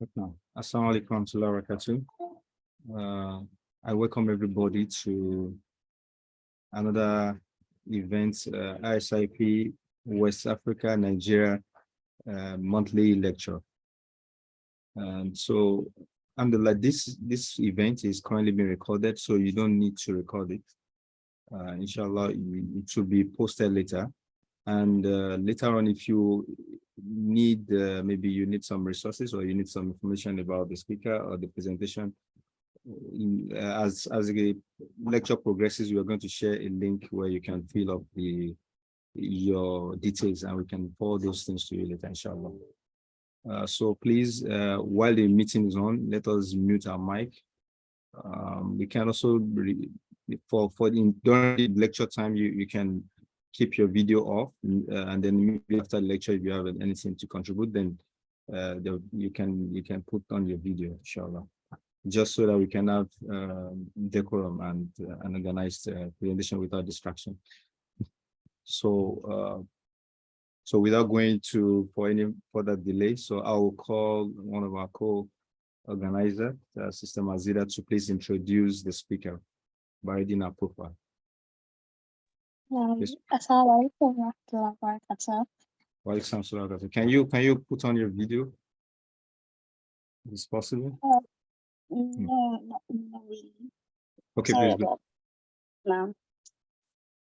Assalamu alaikum warahmatullahi wabarakatuh. I welcome everybody to another event, ISIP West Africa, Nigeria monthly lecture. And so, alhamdulillah, this event is currently being recorded, so you don't need to record it. Inshallah, it will be posted later. And later on, if you need, maybe you need some resources or you need some information about the speaker or the presentation, as the lecture progresses, we are going to share a link where you can fill up your details and we can forward those things to you later, inshallah. So please, while the meeting is on, let us mute our mic. We can also, during the lecture time, you can keep your video off, and then maybe after the lecture, if you have anything to contribute, then you can put on your video, inshallah, just so that we can have decorum and an organized presentation without distraction. So without going for any further delay, so I will call one of our co-organizers, Sister Zaria, to please introduce the speaker by reading our profile. Assalamu alaikum warahmatullahi wabarakatuh. Can you put on your video? Is it possible? No, not really. Okay, Sorry please go. now.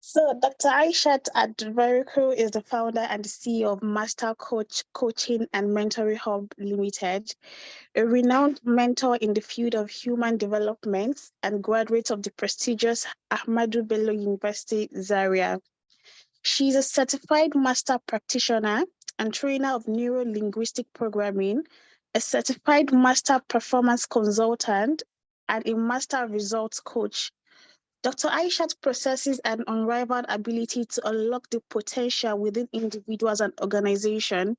So Dr. Aishat Adaviruku is the founder and CEO of Master Coaching and Mentoring Hub Limited, a renowned mentor in the field of human development and graduate of the prestigious Ahmadu Bello University, Zaria. She is a Certified Master Practitioner and trainer of Neuro-Linguistic Programming, a Certified Master Performance Consultant, and a Master Results Coach. Dr. Aishat possesses an unrivaled ability to unlock the potential within individuals and organizations,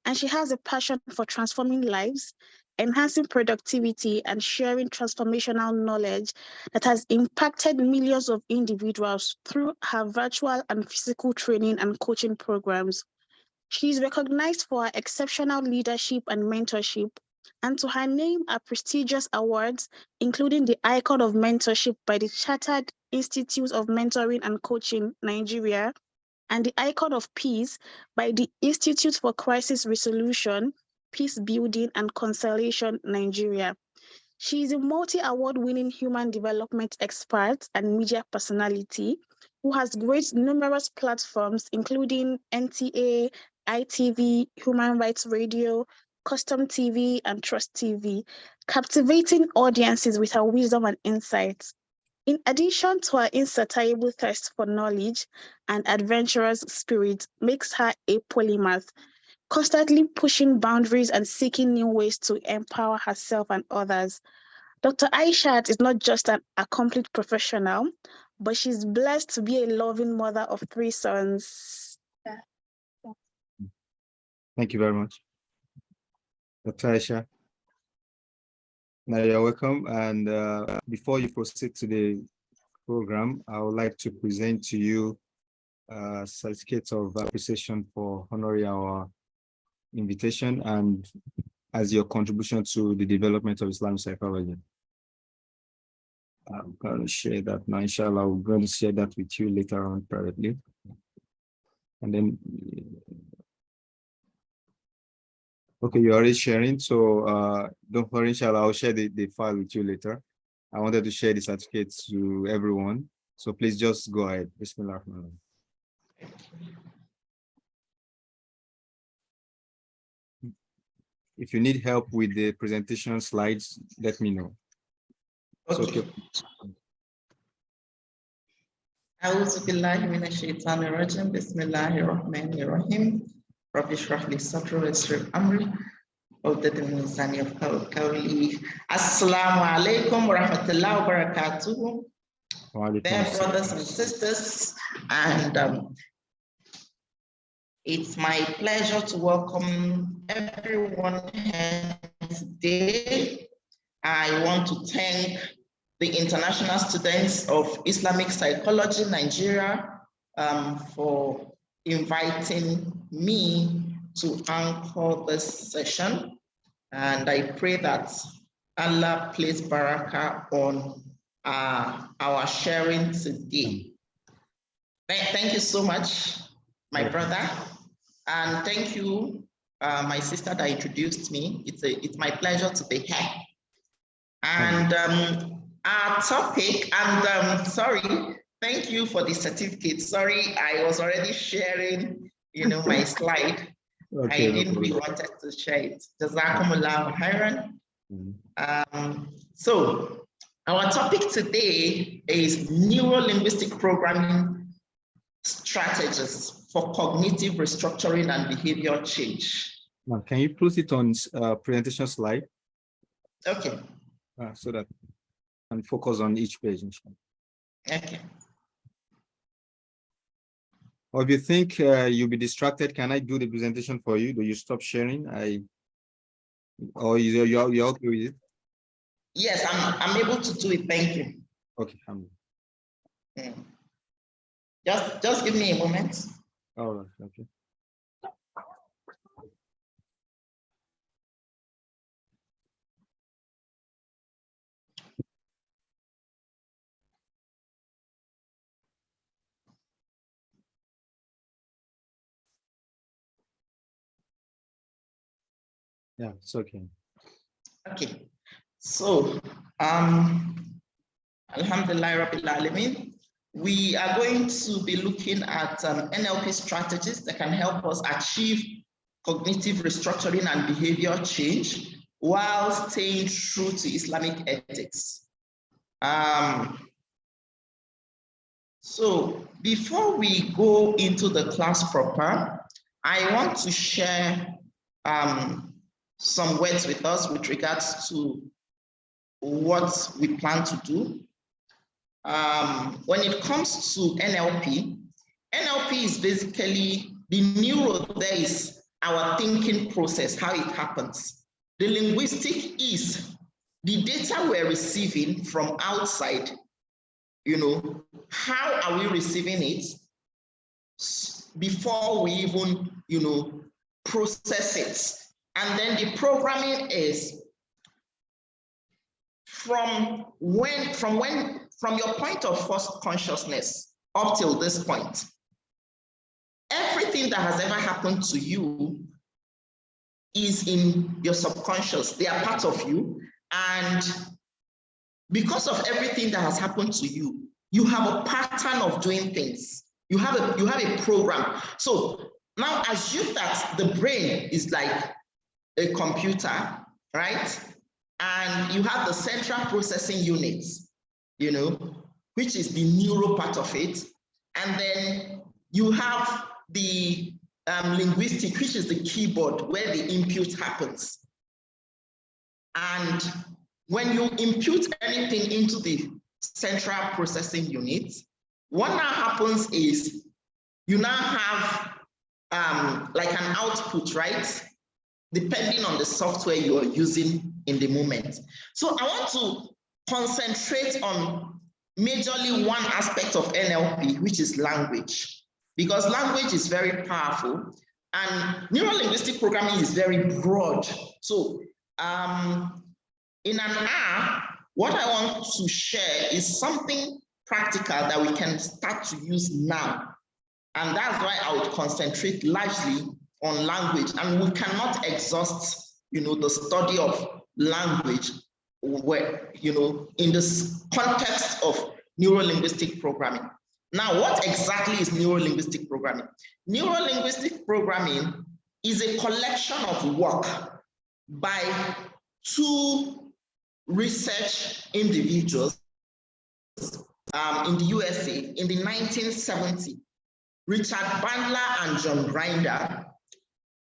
and she has a passion for transforming lives, enhancing productivity, and sharing transformational knowledge that has impacted millions of individuals through her virtual and physical training and coaching programs. She is recognized for her exceptional leadership and mentorship, and to her name are prestigious awards, including the Icon of Mentorship by the Chartered Institute of Mentoring and Coaching, Nigeria, and the Icon of Peace by the Institute for Crisis Resolution, Peace Building and Conciliation, Nigeria. She is a multi-award-winning human development expert and media personality who has graced numerous platforms, including NTA, ITV, Human Rights Radio, Custom TV, and Trust TV, captivating audiences with her wisdom and insights. In addition to her insatiable thirst for knowledge and adventurous spirit makes her a polymath, constantly pushing boundaries and seeking new ways to empower herself and others. Dr. Aishat is not just an accomplished professional, but she's blessed to be a loving mother of 3 sons. Thank you very much, Dr. Aisha. Now you're welcome. And before you proceed to the program, I would like to present to you a certificate of appreciation for honoring our invitation and as your contribution to the development of Islamic psychology. I'm going to share that now, inshallah. We're going to share that with you later on privately. And then, okay, you're already sharing, so don't worry, inshallah, I'll share the file with you later. I wanted to share the certificates to everyone, so please just go ahead. Bismillah. If you need help with the presentation slides, let me know. Okay. أعوذ بالله من الشيطان الرجيم بسم الله الرحمن الرحيم رب اشرح لي صدري ويسر أمري عقدة من لساني يفقهوا قولي السلام عليكم ورحمة الله وبركاته. Dear brothers and sisters, and it's my pleasure to welcome everyone here today. I want to thank the international students of Islamic Psychology Nigeria for inviting me to anchor this session. And I pray that Allah place barakah on our sharing today. Thank you so much, my brother. And thank you, my sister that introduced me. It's my pleasure to be here. And our topic, and sorry, thank you for the certificate. Sorry, I was already sharing, my slide. Okay, I didn't really wanted to share it. Jazakumullah khairan. So our topic today is Neuro-Linguistic Programming Strategies for Cognitive Restructuring and Behavior Change. Now, can you put it on presentation slide? Okay. So that I can focus on each page. Okay. Or if you think you'll be distracted, can I do the presentation for you? Do you stop sharing? Or you're okay with it? Yes, I'm able to do it. Thank you. Okay. Just give me a moment. All right. Okay. Yeah, it's okay. Okay. So, Alhamdulillah Rabbil Alameen, we are going to be looking at NLP strategies that can help us achieve cognitive restructuring and behavior change while staying true to Islamic ethics. So before we go into the class proper, I want to share some words with us with regards to what we plan to do. When it comes to NLP, NLP is basically the neuro, there is our thinking process, how it happens. The linguistic is the data we're receiving from outside, how are we receiving it before we even, process it. And then the programming is from your point of first consciousness up till this point, everything that has ever happened to you is in your subconscious. They are part of you. And because of everything that has happened to you, you have a pattern of doing things. You have a program. So now assume that the brain is like a computer, right? And you have the central processing units, which is the neuro part of it. And then you have the linguistic, which is the keyboard where the input happens. And when you impute anything into the central processing unit, what now happens is you now have like an output, right? Depending on the software you are using in the moment. So I want to concentrate on majorly one aspect of NLP, which is language, because language is very powerful and neuro-linguistic programming is very broad. So in an hour, what I want to share is something practical that we can start to use now. And that's why I would concentrate largely on language, and we cannot exhaust, the study of language where, in this context of neuro-linguistic programming. Now, what exactly is neuro-linguistic programming? Neuro-linguistic programming is a collection of work by two research individuals in the USA in the 1970s, Richard Bandler and John Grinder.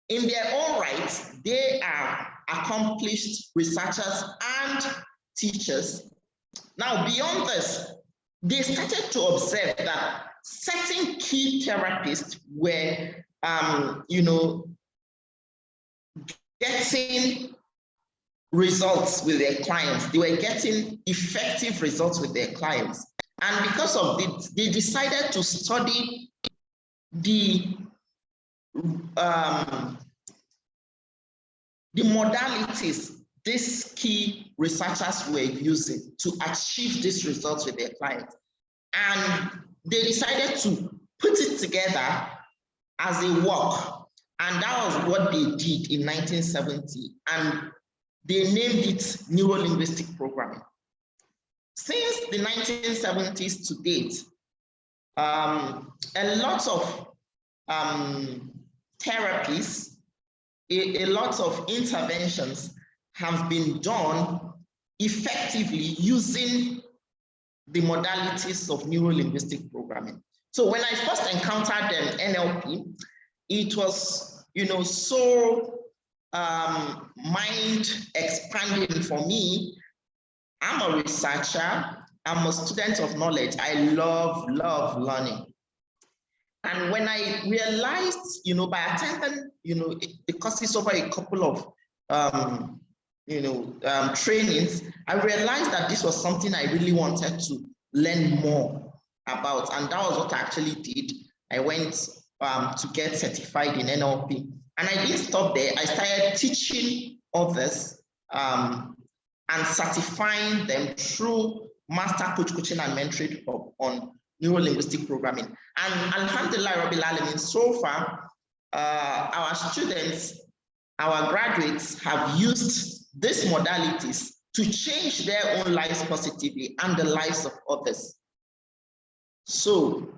In their own right, they are accomplished researchers and teachers. Now, beyond this, they started to observe that certain key therapists were, getting results with their clients. They were getting effective results with their clients. And because of it, they decided to study the the modalities these key researchers were using to achieve these results with their clients. And they decided to put it together as a work. And that was what they did in 1970. And they named it Neuro-Linguistic Programming. Since the 1970s to date, a lot of therapies, a lot of interventions have been done effectively using the modalities of neuro-linguistic programming. So when I first encountered NLP, it was, so mind expanding for me. I'm a researcher, I'm a student of knowledge. I love learning. And when I realized, by attending, the courses over a couple of, trainings, I realized that this was something I really wanted to learn more about. And that was what I actually did. I went to get certified in NLP. And I didn't stop there. I started teaching others and certifying them through Master Coaching and Mentoring on Neuro-Linguistic Programming. And Alhamdulillah Rabbil Alamin, so far, our students, our graduates have used these modalities to change their own lives positively and the lives of others. So,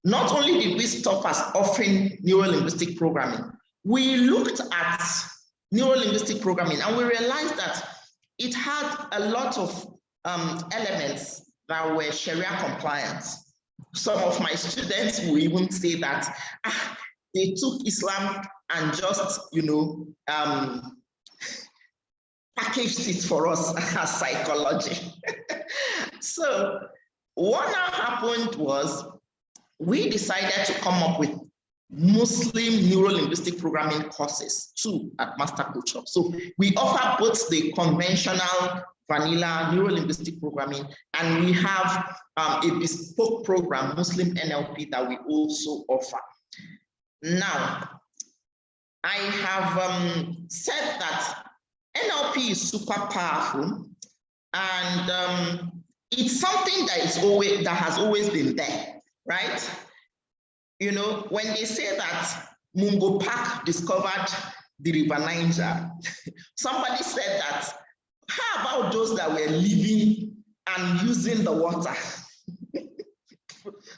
not only did we stop as offering neuro-linguistic programming, we looked at neuro-linguistic programming and we realized that it had a lot of elements that were Sharia compliant. Some of my students will even say that they took Islam and just, packaged it for us as psychology. So what now happened was we decided to come up with Muslim neuro-linguistic programming courses too at Master Coach Hub. So we offer both the conventional vanilla neuro-linguistic programming, and we have a bespoke program, Muslim NLP, that we also offer. Now, I have said that NLP is super powerful, and it's something that has always been there, right? When they say that Mungo Park discovered the River Niger, somebody said that, how about those that were living and using the water?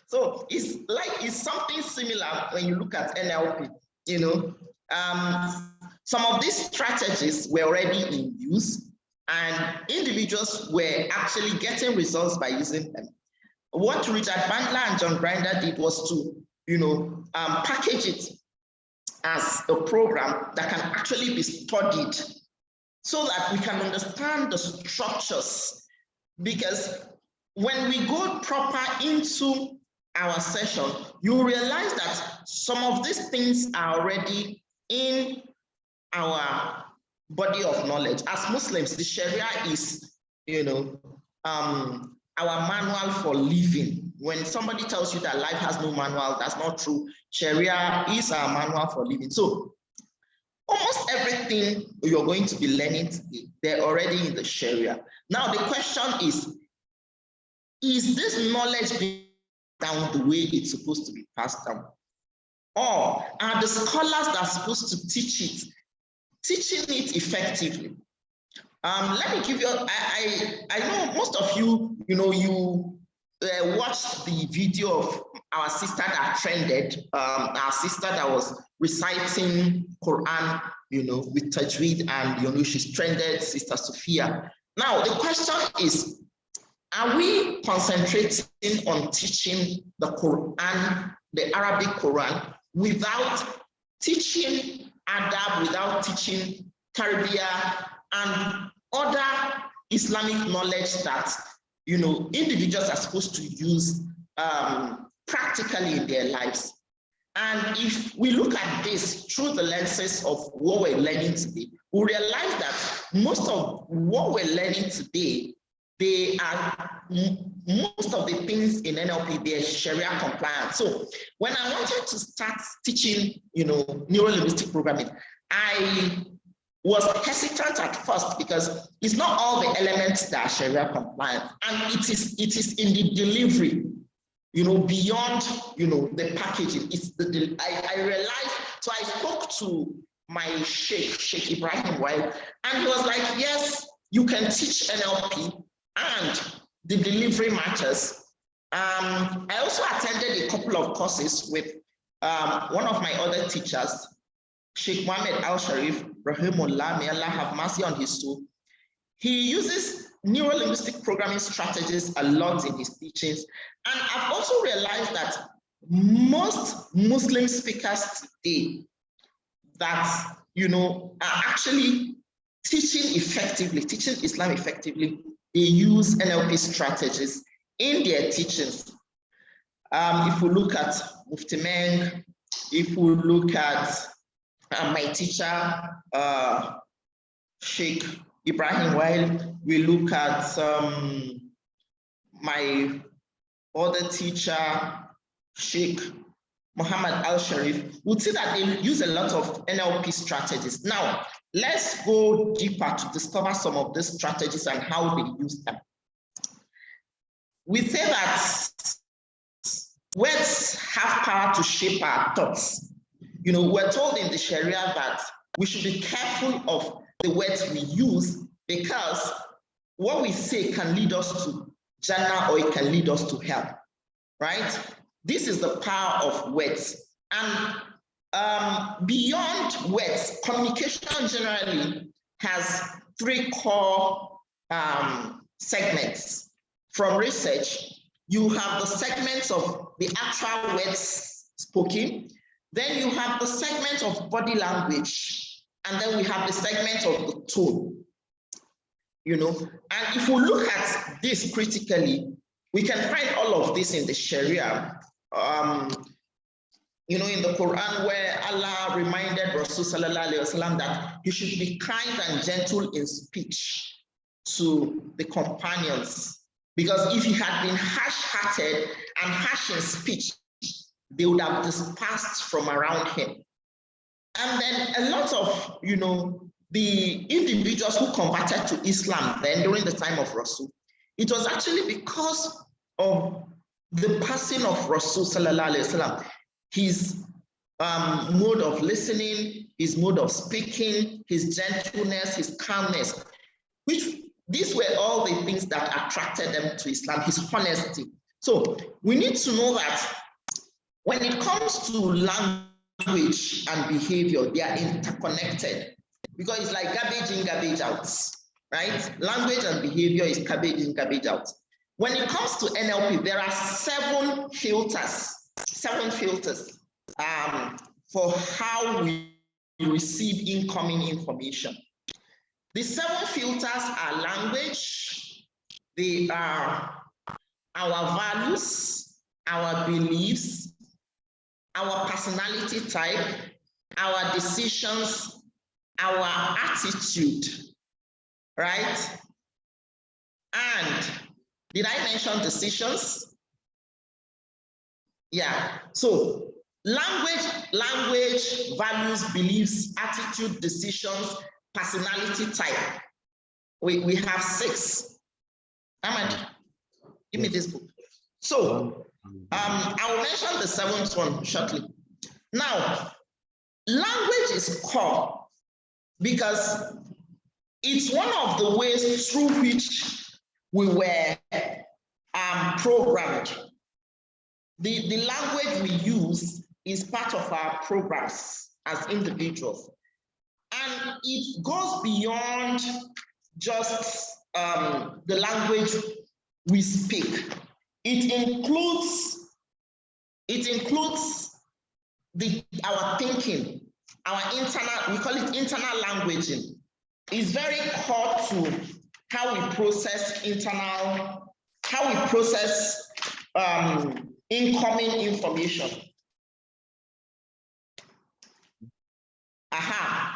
So it's something similar when you look at NLP, some of these strategies were already in use and individuals were actually getting results by using them. What Richard Bandler and John Grinder did was to, package it as a program that can actually be studied so that we can understand the structures. Because when we go proper into our session, you realize that some of these things are already in our body of knowledge. As Muslims, the Sharia is, our manual for living. When somebody tells you that life has no manual, that's not true. Sharia is our manual for living. So almost everything you're going to be learning today, they're already in the Sharia. Now the question is this knowledge being down the way it's supposed to be passed down? Or are the scholars that are supposed to teach it, teaching it effectively? Let me give you, I know most of you, you watched the video of our sister that trended, our sister that was reciting Quran, with Tajweed, and, she's trended, Sister Sophia. Now, the question is, are we concentrating on teaching the Quran, the Arabic Quran, without teaching adab, without teaching Tarbiyah and other Islamic knowledge that individuals are supposed to use practically in their lives? And if we look at this through the lenses of what we're learning today, we realize that most of what we're learning today, they are most of the things in NLP, they're Sharia compliant. So when I wanted to start teaching, neuro-linguistic programming, I was hesitant at first because it's not all the elements that are Sharia compliant, and it is in the delivery, beyond, the packaging. I realized, so I spoke to my Sheikh Ibrahim While, and he was like, yes, you can teach NLP and the delivery matters. I also attended a couple of courses with one of my other teachers, Sheikh Mohammed Al-Sharif, Rahimullah, may Allah have mercy on his soul. He uses neuro-linguistic programming strategies a lot in his teachings. And I've also realized that most Muslim speakers today that, are actually teaching Islam effectively, they use NLP strategies in their teachings. If we look at Mufti Meng, if we look at my teacher, Sheikh Ibrahim While, we look at my other teacher, Sheikh Muhammad Al-Sharif, we'll see that they use a lot of NLP strategies. Now, let's go deeper to discover some of these strategies and how they use them. We say that words have power to shape our thoughts. We're told in the Sharia that we should be careful of the words we use because what we say can lead us to Jannah or it can lead us to hell, right? This is the power of words. And beyond words, communication generally has three core segments. From research, you have the segments of the actual words spoken, then you have the segment of body language, and then we have the segment of the tone. And if we look at this critically, we can find all of this in the Sharia. In the Quran, where Allah reminded Rasul sallallahu alaihi wasallam that he should be kind and gentle in speech to the companions, because if he had been harsh-hearted and harsh in speech, they would have dispersed from around him. And then a lot of, the individuals who converted to Islam then during the time of Rasul, it was actually because of the passing of Rasul sallallahu alaihi wasallam. His mode of listening, his mode of speaking, his gentleness, his calmness, these were all the things that attracted them to Islam, his honesty. So we need to know that when it comes to language and behavior, they are interconnected because it's like garbage in, garbage out, right? Language and behavior is garbage in, garbage out. When it comes to NLP, there are seven filters for how we receive incoming information. The seven filters are language, they are our values, our beliefs, our personality type, our decisions, our attitude, right? And did I mention decisions? Yeah, so language, values, beliefs, attitude, decisions, personality type. We have 6. Ahmad, give me this book. So I will mention the 7th one shortly. Now, language is core because it's one of the ways through which we were programmed. The language we use is part of our programs as individuals. And it goes beyond just the language we speak. It includes our thinking, our internal, we call it internal languaging. It's very core to how we process incoming information.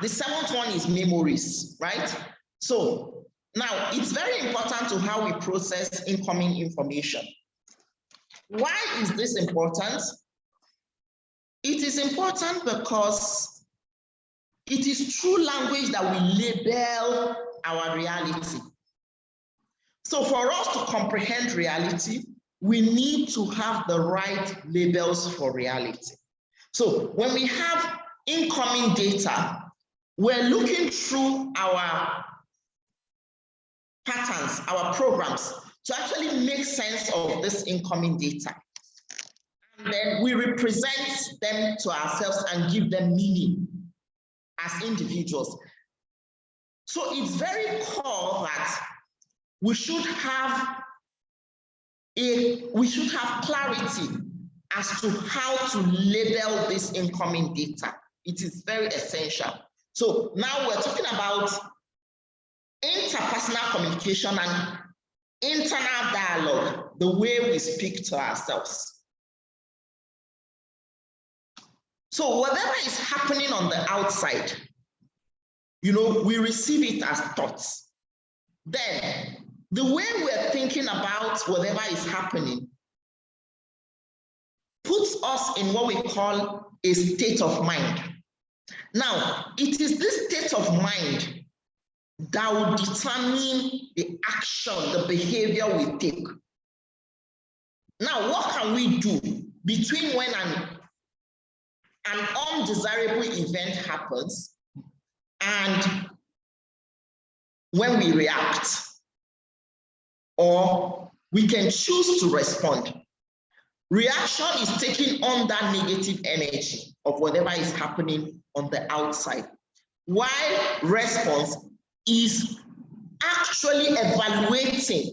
The 7th one is memories, right? So Now, it's very important to how we process incoming information. Why is this important? It is important because it is through language that we label our reality. So for us to comprehend reality, we need to have the right labels for reality. So when we have incoming data, we're looking through our patterns, our programs, to actually make sense of this incoming data. And then we represent them to ourselves and give them meaning as individuals. So it's very core that we should have clarity as to how to label this incoming data. It is very essential. So now we're talking about interpersonal communication and internal dialogue, the way we speak to ourselves. So whatever is happening on the outside, we receive it as thoughts. Then the way we're thinking about whatever is happening puts us in what we call a state of mind. Now, it is this state of mind that will determine the action, the behavior we take. Now, what can we do between when an undesirable event happens and when we react? Or we can choose to respond. Reaction is taking on that negative energy of whatever is happening on the outside, while response is actually evaluating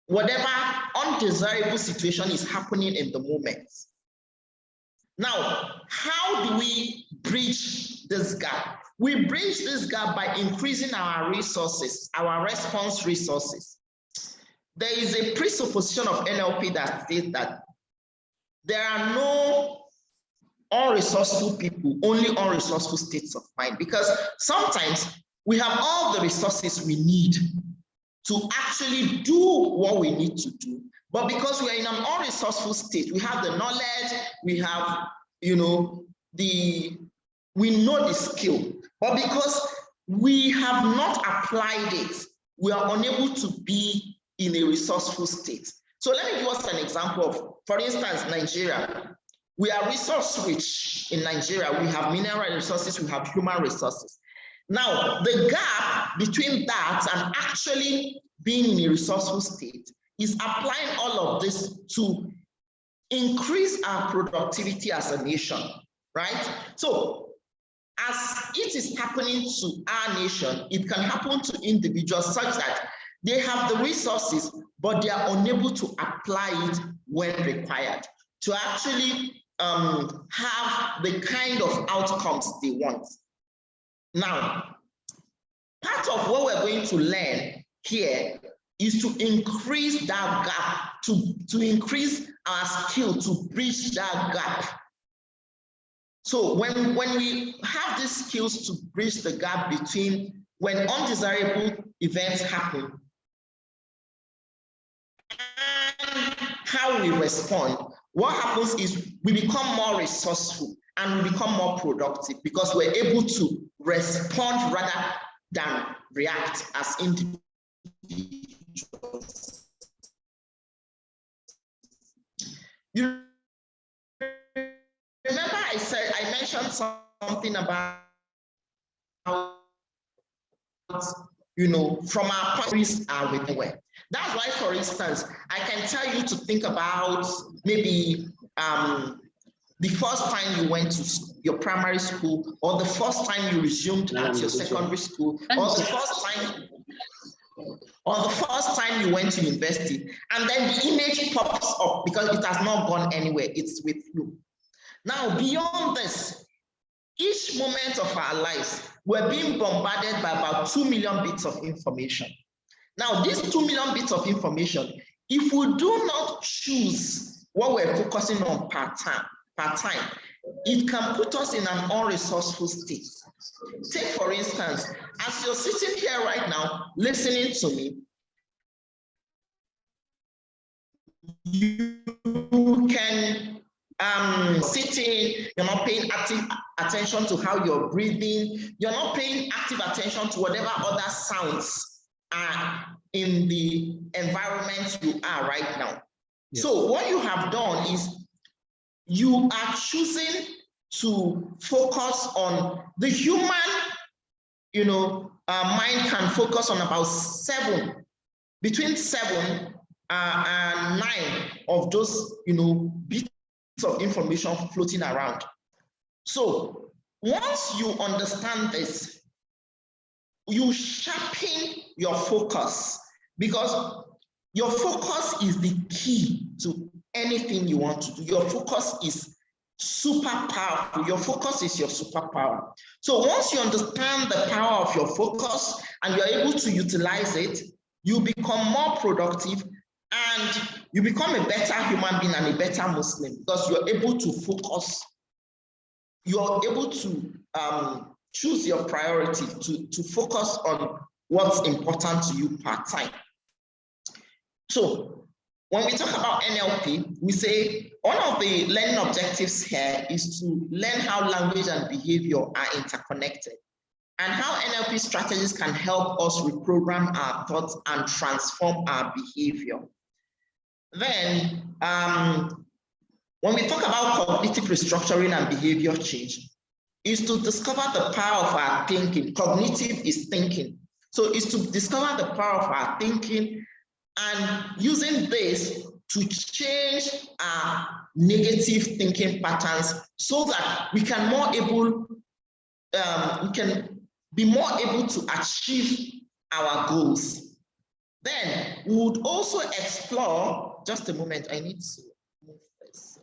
whatever undesirable situation is happening in the moment. Now, how do we bridge this gap? We bridge this gap by increasing our resources, our response resources. There is a presupposition of NLP that states that there are no unresourceful people, only unresourceful states of mind, because sometimes we have all the resources we need to actually do what we need to do. But because we are in an unresourceful state, we have the knowledge, we have, we know the skill, but because we have not applied it, we are unable to be in a resourceful state. So let me give us an example of, for instance, Nigeria. We are resource rich in Nigeria. We have mineral resources, we have human resources. Now, the gap between that and actually being in a resourceful state is applying all of this to increase our productivity as a nation, right? So as it is happening to our nation, it can happen to individuals such that they have the resources, but they are unable to apply it when required to actually have the kind of outcomes they want. Now, part of what we're going to learn here is to increase that gap, to increase our skill to bridge that gap. So when we have these skills to bridge the gap between when undesirable events happen and how we respond, what happens is we become more resourceful and we become more productive because we're able to respond rather than react as individuals. You remember I mentioned something about, from our countries are within where. That's why, for instance, I can tell you to think about maybe the first time you went to your primary school, or the first time you resumed at your secondary school, or the first time you went to university, and then the image pops up because it has not gone anywhere, it's with you. Now, beyond this, each moment of our lives, we're being bombarded by about 2 million bits of information. Now, these 2 million bits of information, if we do not choose what we're focusing on part time, it can put us in an unresourceful state. Take, for instance, as you're sitting here right now, listening to me, you can sitting, you're not paying active attention to how you're breathing, you're not paying active attention to whatever other sounds are in the environment you are right now. Yes. So what you have done is you are choosing to focus on the human, mind can focus on about between 7 and 9 of those, bits of information floating around. So once you understand this, you sharpen your focus, because your focus is the key to anything you want to do. Your focus is super powerful. Your focus is your superpower. So once you understand the power of your focus and you're able to utilize it, you become more productive and you become a better human being and a better Muslim, because you're able to focus. You're able to choose your priority, to focus on what's important to you part time. So when we talk about NLP, we say one of the learning objectives here is to learn how language and behavior are interconnected, and how NLP strategies can help us reprogram our thoughts and transform our behavior. Then, when we talk about cognitive restructuring and behavior change, is to discover the power of our thinking. Cognitive is thinking. So it's to discover the power of our thinking and using this to change our negative thinking patterns so that we can be more able to achieve our goals. Then we would also explore, just a moment, I need to move this.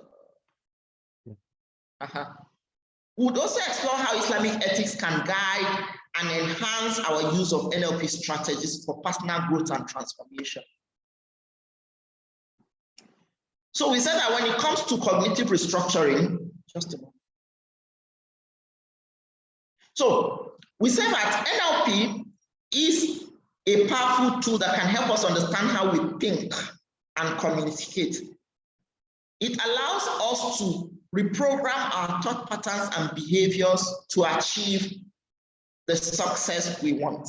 We would also explore how Islamic ethics can guide and enhance our use of NLP strategies for personal growth and transformation. So we said that when it comes to cognitive restructuring, just a moment. So we said that NLP is a powerful tool that can help us understand how we think and communicate. It allows us to reprogram our thought patterns and behaviors to achieve the success we want.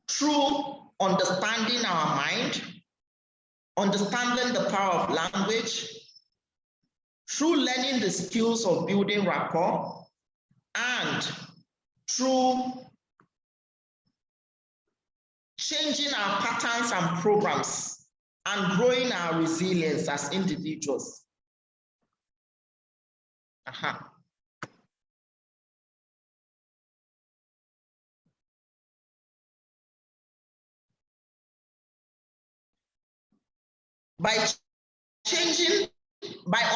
Through understanding our mind, understanding the power of language, through learning the skills of building rapport, and through changing our patterns and programs and growing our resilience as individuals. By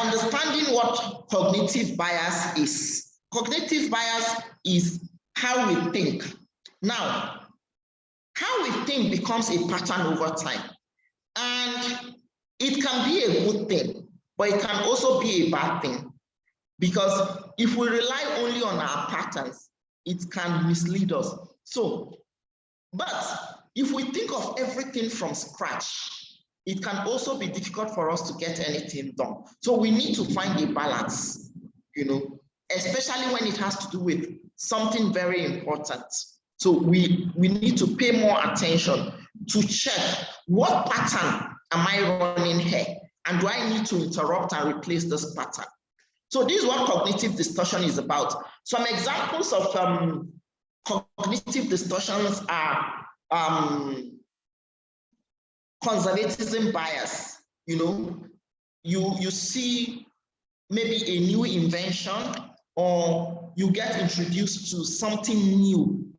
understanding what cognitive bias is. Cognitive bias is how we think. Now, how we think becomes a pattern over time. And it can be a good thing, but it can also be a bad thing. Because if we rely only on our patterns, it can mislead us. So, but if we think of everything from scratch, it can also be difficult for us to get anything done. So we need to find a balance, especially when it has to do with something very important. So we need to pay more attention to check what pattern am I running here, and do I need to interrupt and replace this pattern? So this is what cognitive distortion is about. Some examples of cognitive distortions are conservatism bias. You see maybe a new invention, or you get introduced to something new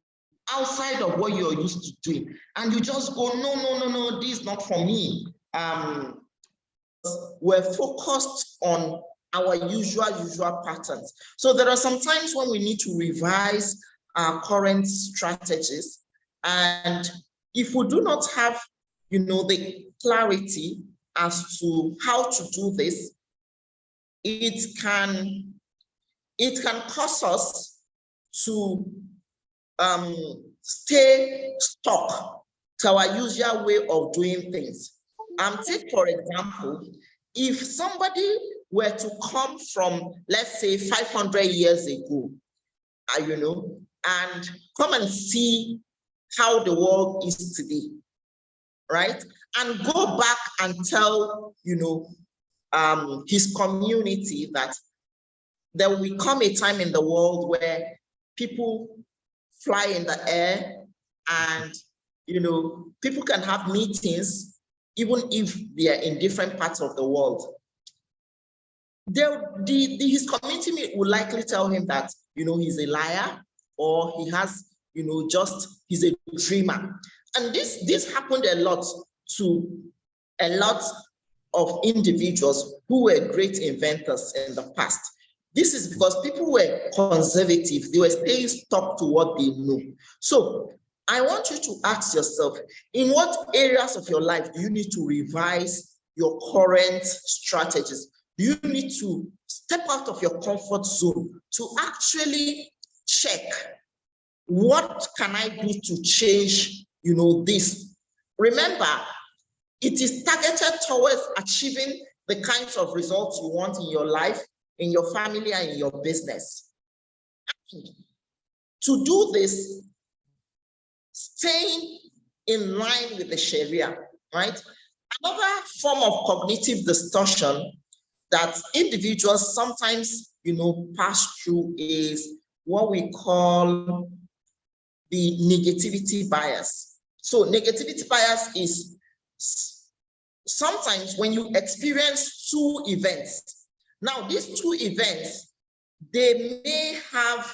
outside of what you're used to doing, and you just go, no, this is not for me. We're focused on our usual patterns. So there are some times when we need to revise our current strategies, and if we do not have the clarity as to how to do this, it can it can cause us to stay stuck to our usual way of doing things. Take, for example, if somebody were to come from, let's say, 500 years ago, and come and see how the world is today, right? And go back and tell, his community that there will come a time in the world where people fly in the air and, people can have meetings, even if they are in different parts of the world. His community would likely tell him that, he's a liar, or he has, he's a dreamer. And this happened a lot to a lot of individuals who were great inventors in the past. This is because people were conservative. They were staying stuck to what they know. So I want you to ask yourself, in what areas of your life do you need to revise your current strategies? Do you need to step out of your comfort zone to actually check, what can I do to change, this? Remember, it is targeted towards achieving the kinds of results you want in your life, in your family, and in your business. And to do this, staying in line with the Sharia, right? Another form of cognitive distortion that individuals sometimes, pass through is what we call the negativity bias. So negativity bias is sometimes when you experience two events. Now, these two events, they may have,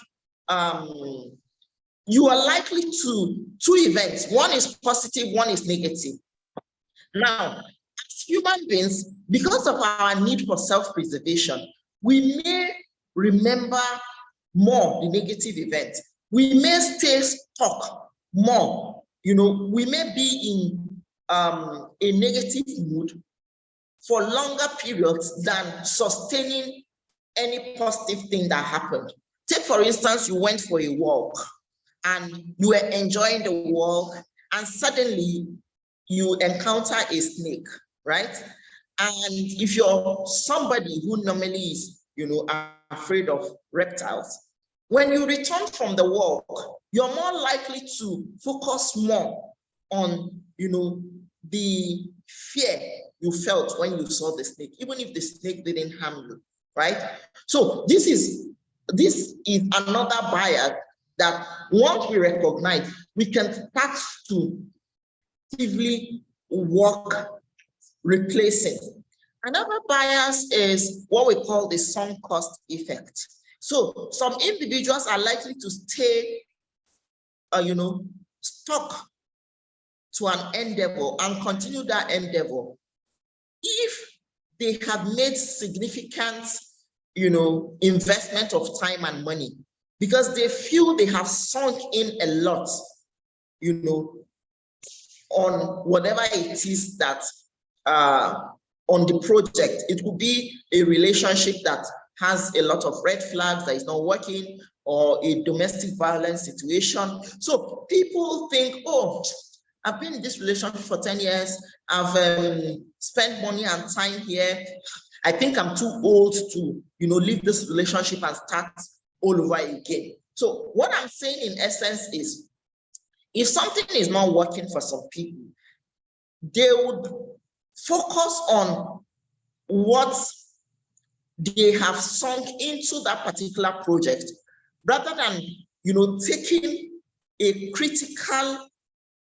you are likely to, two events, one is positive, one is negative. Now, as human beings, because of our need for self-preservation, we may remember more the negative event. We may stay stuck more. We may be in a negative mood for longer periods than sustaining any positive thing that happened. Take, for instance, you went for a walk and you were enjoying the walk, and suddenly you encounter a snake, right? And if you're somebody who normally is, afraid of reptiles, when you return from the walk, you're more likely to focus more on, the fear you felt when you saw the snake, even if the snake didn't harm you, right? So this is another bias that once we recognize, we can start to actively work replacing. Another bias is what we call the sunk cost effect. So some individuals are likely to stay, stuck to an endeavor and continue that endeavor if they have made significant, investment of time and money, because they feel they have sunk in a lot, on whatever it is that, on the project. It could be a relationship that has a lot of red flags that is not working, or a domestic violence situation. So people think, oh, I've been in this relationship for 10 years. I've spent money and time here. I think I'm too old to, leave this relationship and start all over again. So what I'm saying in essence is, if something is not working for some people, they would focus on what they have sunk into that particular project, rather than, taking a critical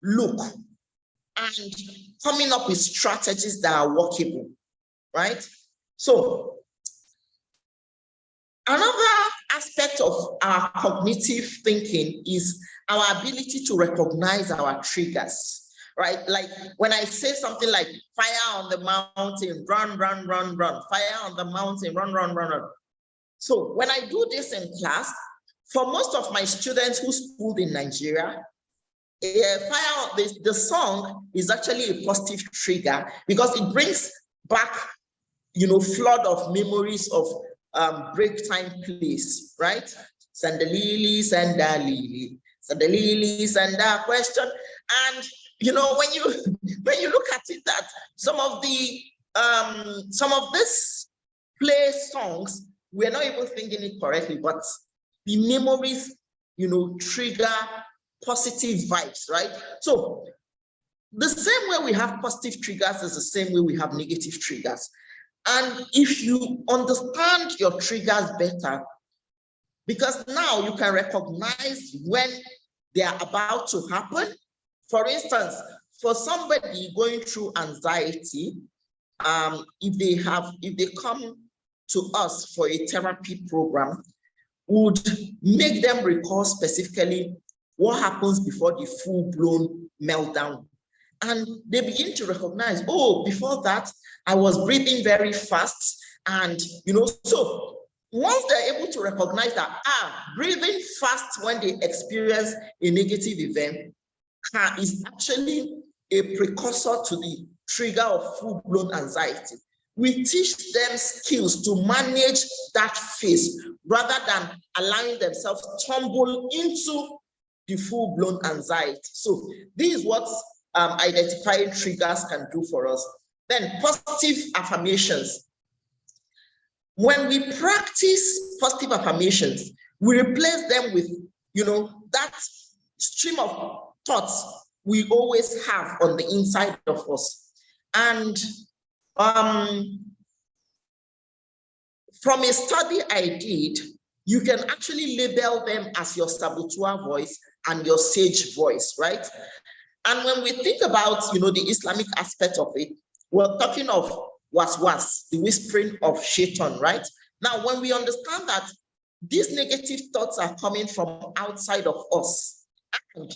look and coming up with strategies that are workable, right? So another aspect of our cognitive thinking is our ability to recognize our triggers, right? Like when I say something like fire on the mountain, run, run, run, run, fire on the mountain, run, run, run, run. So when I do this in class, for most of my students who schooled in Nigeria, the song is actually a positive trigger, because it brings back, flood of memories of break time plays, right? Send the lily, send the lily, send the lily, send the question. And you know, when you look at it, that some of this play songs, we're not even thinking it correctly, but the memories, you know, trigger positive vibes, right? So the same way we have positive triggers is the same way we have negative triggers. And if you understand your triggers better, because now you can recognize when they are about to happen. For instance, for somebody going through anxiety, if they come to us for a therapy program, would make them recall specifically what happens before the full-blown meltdown. And they begin to recognize, oh, before that, I was breathing very fast. And, you know, so once they're able to recognize that, breathing fast when they experience a negative event is actually a precursor to the trigger of full-blown anxiety. We teach them skills to manage that phase rather than allowing themselves to tumble into the full-blown anxiety. So this is what identifying triggers can do for us. Then positive affirmations. When we practice positive affirmations, we replace them with, you know, that stream of thoughts we always have on the inside of us. And from a study I did, you can actually label them as your saboteur voice and your sage voice, right? And when we think about, you know, the Islamic aspect of it, we're talking of waswas, the whispering of shaitan, right? Now, when we understand that these negative thoughts are coming from outside of us, and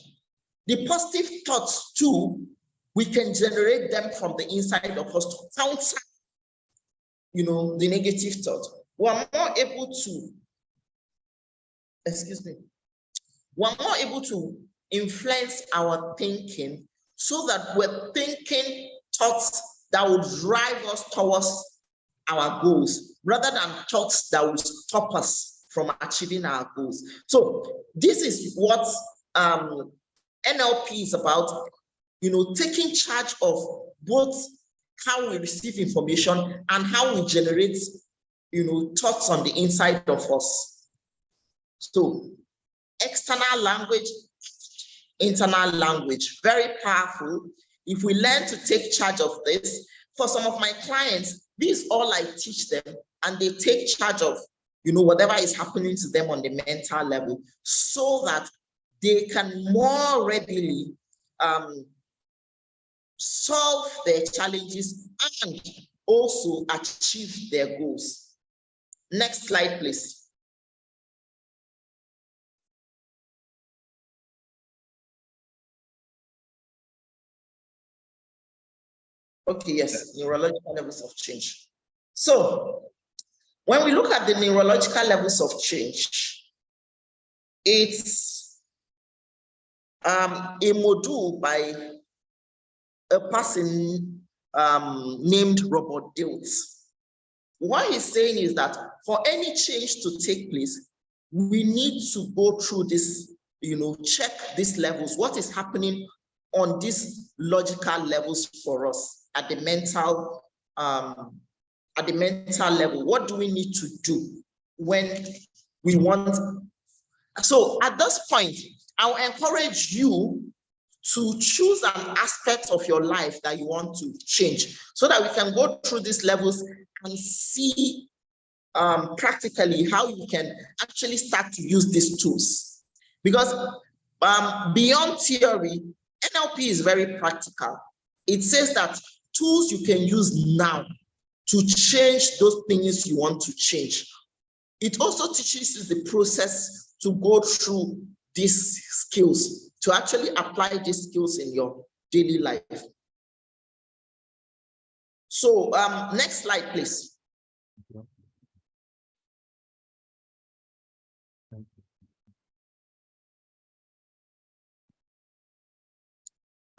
the positive thoughts too, we can generate them from the inside of us to counter, you know, the negative thought. We're more able to, we're more able to influence our thinking so that we're thinking thoughts that would drive us towards our goals rather than thoughts that will stop us from achieving our goals. So this is what NLP is about, you know, taking charge of both how we receive information and how we generate, you know, thoughts on the inside of us. So external language, internal language, very powerful. If we learn to take charge of this, for some of my clients, this is all I teach them, and they take charge of, you know, whatever is happening to them on the mental level, so that they can more readily solve their challenges and also achieve their goals. Next slide, please. Okay, yes, neurological levels of change. So when we look at the neurological levels of change, it's a module by a person named Robert Dilts. What he's saying is that for any change to take place, we need to go through this, you know, check these levels, what is happening on these logical levels for us at the mental level. What do we need to do when we want? So at this point, I'll encourage you to choose an aspect of your life that you want to change so that we can go through these levels and see practically how you can actually start to use these tools. Because beyond theory, NLP is very practical. It says that tools you can use now to change those things you want to change. It also teaches you the process to go through these skills, to actually apply these skills in your daily life. So next slide, please.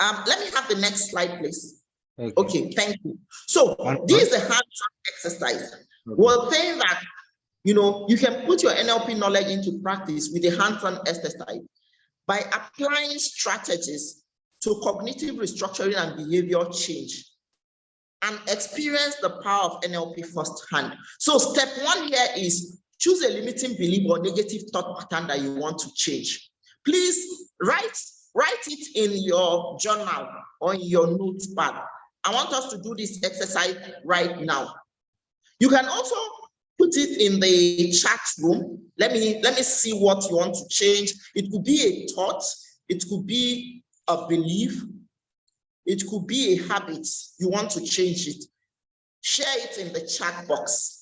Let me have the next slide, please. Okay, thank you. So this is the hands-on exercise. We're saying that You know, you can put your NLP knowledge into practice with a hands-on exercise by applying strategies to cognitive restructuring and behavior change, and experience the power of NLP firsthand. So step one here is choose a limiting belief or negative thought pattern that you want to change. Please write it in your journal or in your notepad. I want us to do this exercise right now. You can also put it in the chat room. Let me see what you want to change. It could be a thought, it could be a belief, it could be a habit. You want to change it. Share it in the chat box.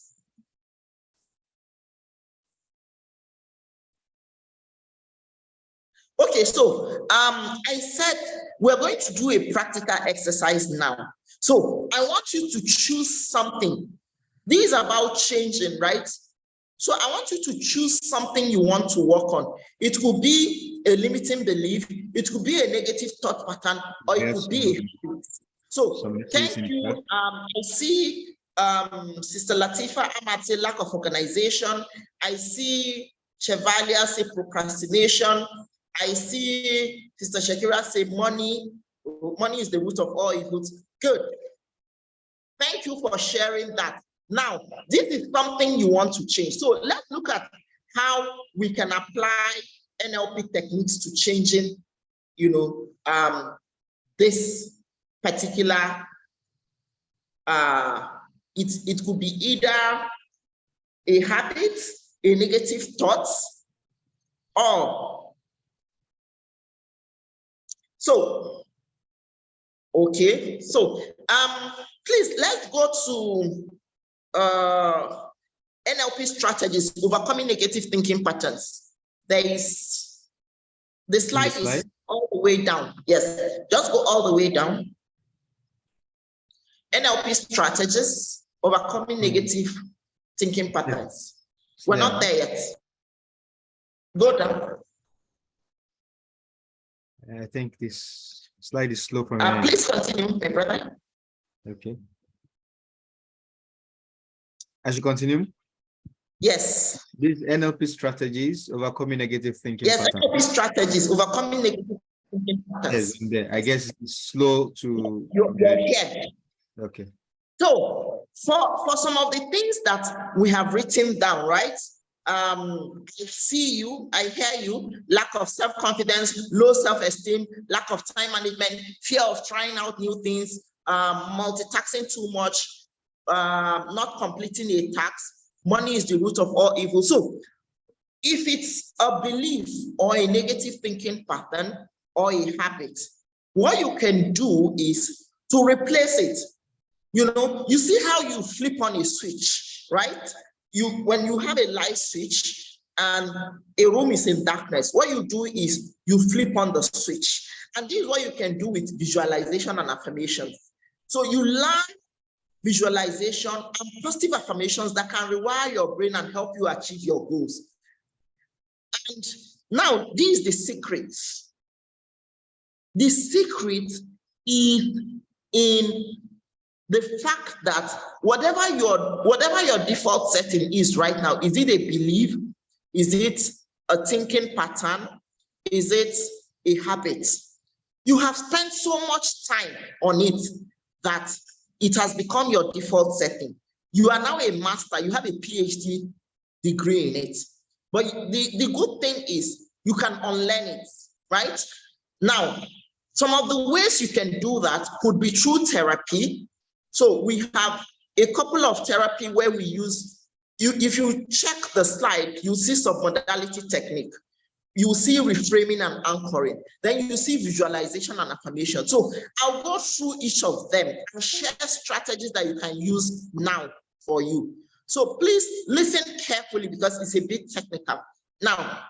Okay, so I said we're going to do a practical exercise now. So I want you to choose something. This is about changing, right? So I want you to choose something you want to work on. It could be a limiting belief, it could be a negative thought pattern, or it could be a habit. So thank you. I see Sister Latifa Ahmad say lack of organization. I see Chevalier say procrastination. I see Sister Shakira say money. Money is the root of all evils. Good. Thank you for sharing that. Now, this is something you want to change. So let's look at how we can apply NLP techniques to changing, you know, this particular, it could be either a habit, a negative thought, or, so, okay, so please let's go to NLP strategies, overcoming negative thinking patterns. There is, the slide is all the way down. Yes, just go all the way down. NLP strategies, overcoming negative thinking patterns. We're not there yet. Go down. I think this slide is slow for me. Please continue, my brother. Okay. I should continue? Yes. These NLP strategies, overcoming negative thinking patterns. Yes, NLP strategies, overcoming negative thinking patterns. Yes, I guess it's slow to... You're here. Okay. So, for some of the things that we have written down, right? I see you, I hear you, lack of self-confidence, low self-esteem, lack of time management, fear of trying out new things, multitasking too much, not completing a task. Money is the root of all evil. So if it's a belief or a negative thinking pattern or a habit, what you can do is to replace it. You know, you see how you flip on a switch, right? When you have a light switch and a room is in darkness, what you do is you flip on the switch. And this is what you can do with visualization and affirmations. So you learn visualization and positive affirmations that can rewire your brain and help you achieve your goals. And now, this is the secret. The secret is in the fact that whatever your default setting is right now, is it a belief? Is it a thinking pattern? Is it a habit? You have spent so much time on it that it has become your default setting. You are now a master, you have a PhD degree in it. But the good thing is you can unlearn it, right? Now, some of the ways you can do that could be through therapy. So we have a couple of therapy where we use, if you check the slide, you see sub-modality technique. You see reframing and anchoring. Then you see visualization and affirmation. So I'll go through each of them and share strategies that you can use now for you. So please listen carefully because it's a bit technical. Now,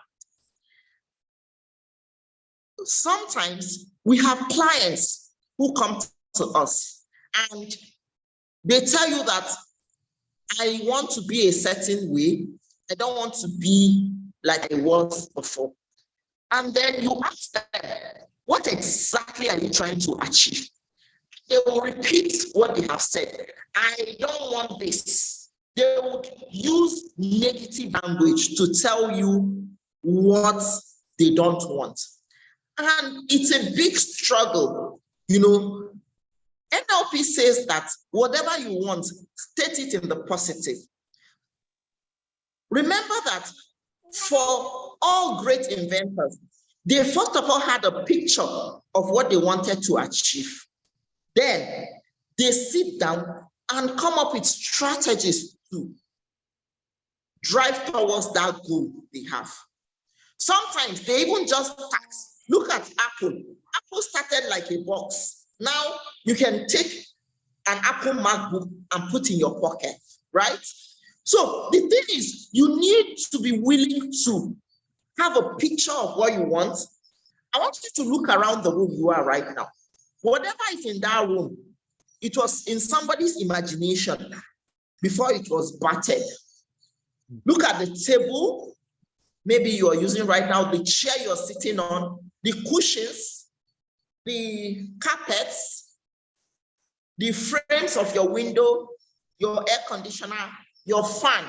sometimes we have clients who come to us and they tell you that I want to be a certain way. I don't want to be like I was before. And then you ask them, what exactly are you trying to achieve? They will repeat what they have said. I don't want this. they would use negative language to tell you what they don't want. And it's a big struggle, you know. NLP says that whatever you want, state it in the positive. Remember that for all great inventors, they first of all had a picture of what they wanted to achieve. Then they sit down and come up with strategies to drive towards that goal they have. Sometimes they even just tax. Look at Apple. Apple started like a box. Now you can take an Apple MacBook and put in your pocket, right? So the thing is, you need to be willing to have a picture of what you want. I want you to look around the room you are right now. Whatever is in that room, it was in somebody's imagination before it was battered. Look at the table, maybe you are using right now, the chair you're sitting on, the cushions, the carpets, the frames of your window, your air conditioner, your fan.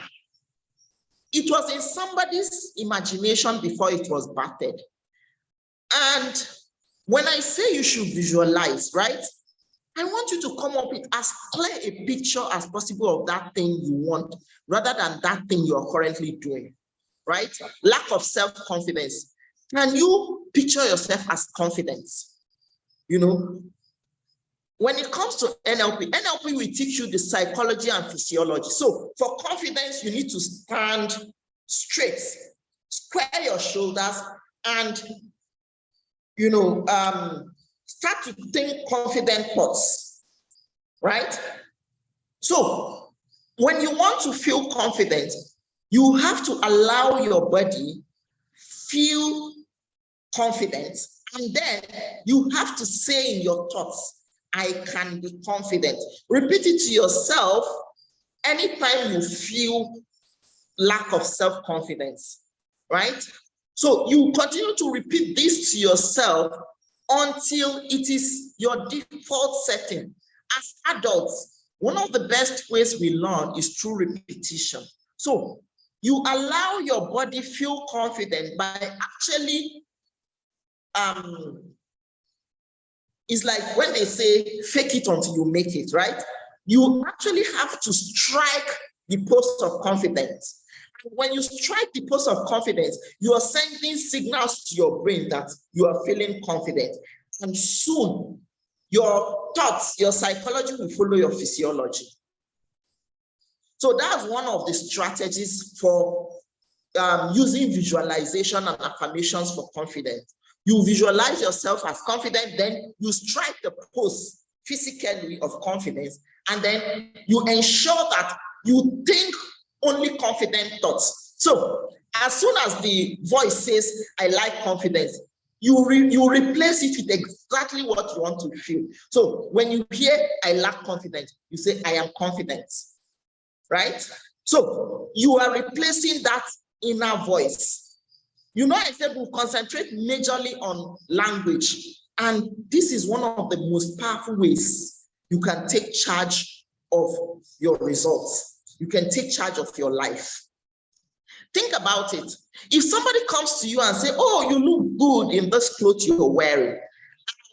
It was in somebody's imagination before it was battered. And when I say you should visualize, right? I want you to come up with as clear a picture as possible of that thing you want, rather than that thing you're currently doing, right? Lack of self-confidence. Can you picture yourself as confident? You know, when it comes to NLP, NLP will teach you the psychology and physiology. So for confidence, you need to stand straight, square your shoulders, and, you know, start to think confident thoughts, right? So when you want to feel confident, you have to allow your body feel confident, and then you have to say in your thoughts, I can be confident. Repeat it to yourself anytime you feel lack of self-confidence, right? So you continue to repeat this to yourself until it is your default setting. As adults, one of the best ways we learn is through repetition. So you allow your body feel confident by actually, it's like when they say, fake it until you make it, right? You actually have to strike the post of confidence. And when you strike the post of confidence, you are sending signals to your brain that you are feeling confident. And soon, your thoughts, your psychology will follow your physiology. So that's one of the strategies for using visualization and affirmations for confidence. You visualize yourself as confident, then you strike the pose physically of confidence, and then you ensure that you think only confident thoughts. So as soon as the voice says, I like confidence, you replace it with exactly what you want to feel. So when you hear, I lack confidence, you say, I am confident, right? So you are replacing that inner voice. You know, I said we'll concentrate majorly on language. And this is one of the most powerful ways you can take charge of your results. You can take charge of your life. Think about it. If somebody comes to you and say, oh, you look good in this clothes you're wearing,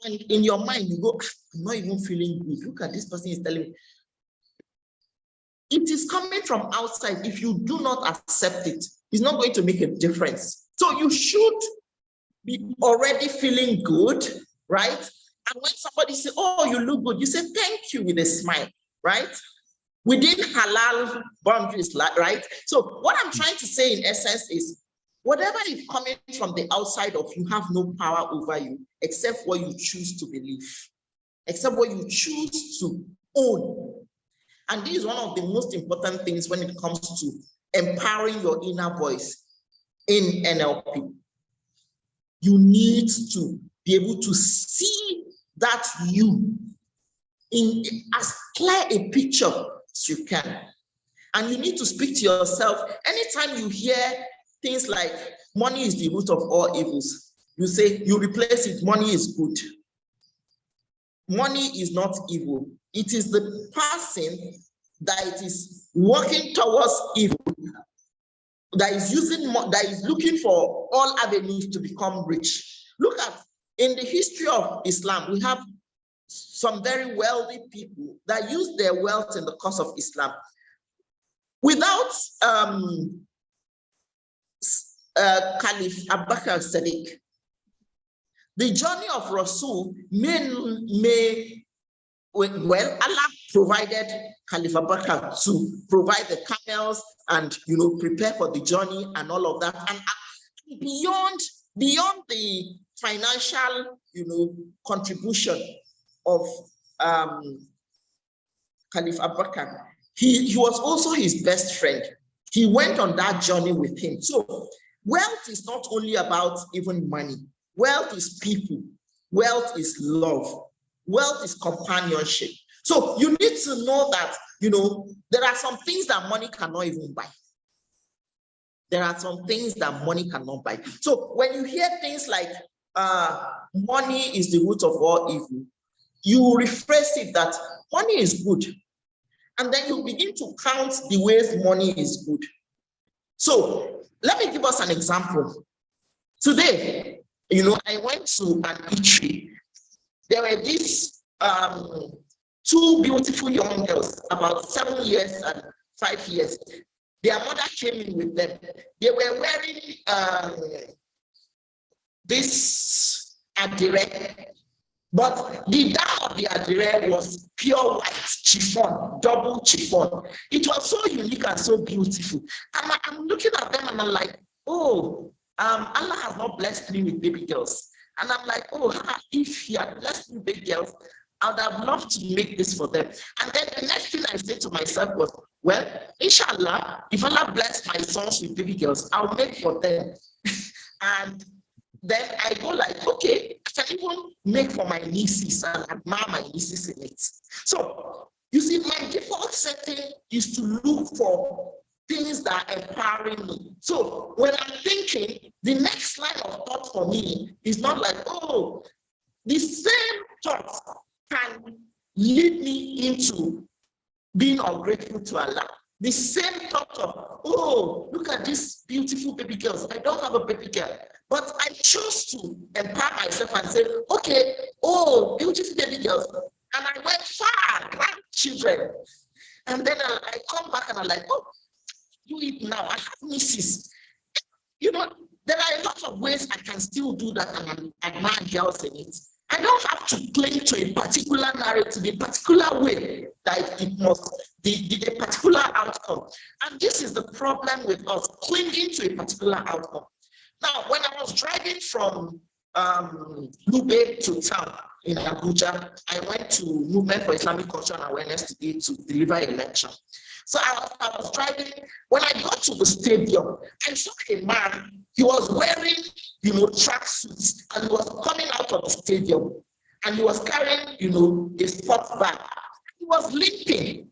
and in your mind you go, I'm not even feeling good. Look at this person is telling me. It is coming from outside. If you do not accept it, it's not going to make a difference. So you should be already feeling good, right? And when somebody says, oh, you look good, you say, thank you with a smile, right? Within halal boundaries, right? So what I'm trying to say in essence is, whatever is coming from the outside of you have no power over you, except what you choose to believe, except what you choose to own. And this is one of the most important things when it comes to empowering your inner voice in NLP. You need to be able to see that you in as clear a picture as you can. And you need to speak to yourself. Anytime you hear things like money is the root of all evils, you say, you replace it, money is good. Money is not evil. It is the person that it is working towards evil, that is looking for all avenues to become rich. Look at, in the history of Islam, we have some very wealthy people that use their wealth in the cause of Islam. Without Caliph Abubakar Sadiq, the journey of Rasul well, Allah provided Caliph Abubakar to provide the camels and, you know, prepare for the journey and all of that. And beyond the financial, you know, contribution of Caliph Abubakar, he was also his best friend. He went on that journey with him. So wealth is not only about even money. Wealth is people. Wealth is love. Wealth is companionship. So you need to know that, you know, there are some things that money cannot even buy. There are some things that money cannot buy. So when you hear things like money is the root of all evil, you rephrase it that money is good. And then you begin to count the ways money is good. So let me give us an example. Today, you know, I went to an eatery. There were these two beautiful young girls, about 7 years and 5 years. Their mother came in with them. They were wearing this adire, but the down of the adire was pure white chiffon, double chiffon. It was so unique and so beautiful. And I'm looking at them and I'm like, oh, Allah has not blessed me with baby girls. And I'm like, oh, if he had blessed me with baby girls, I would have loved to make this for them. And then the next thing I said to myself was, well, inshallah, if Allah bless my sons with baby girls, I'll make for them. And then I go like, okay, I can even make for my nieces and admire my nieces in it. So you see, my default setting is to look for things that are empowering me. So when I'm thinking, the next line of thought for me is not like, oh, the same thought can lead me into being ungrateful to Allah. The same thought of, oh, look at these beautiful baby girls. I don't have a baby girl, but I chose to empower myself and say, okay, oh, beautiful baby girls. And I went far, grandchildren. And then I come back and I'm like, oh, do it now. I have nieces. You know, there are a lot of ways I can still do that and admire girls in it. I don't have to cling to a particular narrative, a particular way that it must, a particular outcome. And this is the problem with us, clinging to a particular outcome. Now, when I was driving from Lube to town in Abuja, I went to Movement for Islamic Culture and Awareness today to deliver a lecture. So I was driving. When I got to the stadium, I saw a man. He was wearing, you know, tracksuits, and he was coming out of the stadium, and he was carrying, you know, a sports bag. He was limping.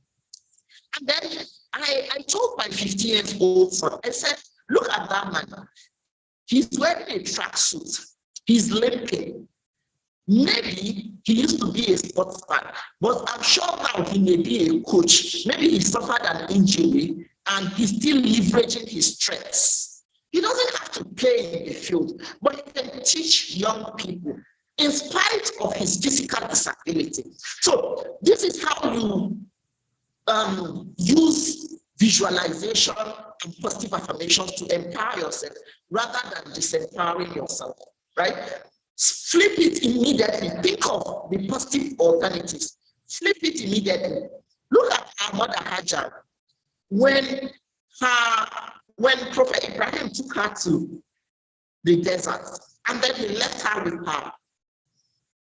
And then I told my 15-year-old son, I said, look at that man. He's wearing a tracksuit. He's limping. Maybe he used to be a sportsman, but I'm sure now he may be a coach. Maybe he suffered an injury and he's still leveraging his strengths. He doesn't have to play in the field, but he can teach young people in spite of his physical disability. So this is how you use visualization and positive affirmations to empower yourself rather than disempowering yourself, right? Flip it immediately. Think of the positive alternatives. Flip it immediately. Look at our mother Hajar. When Prophet Ibrahim took her to the desert, and then he left her with her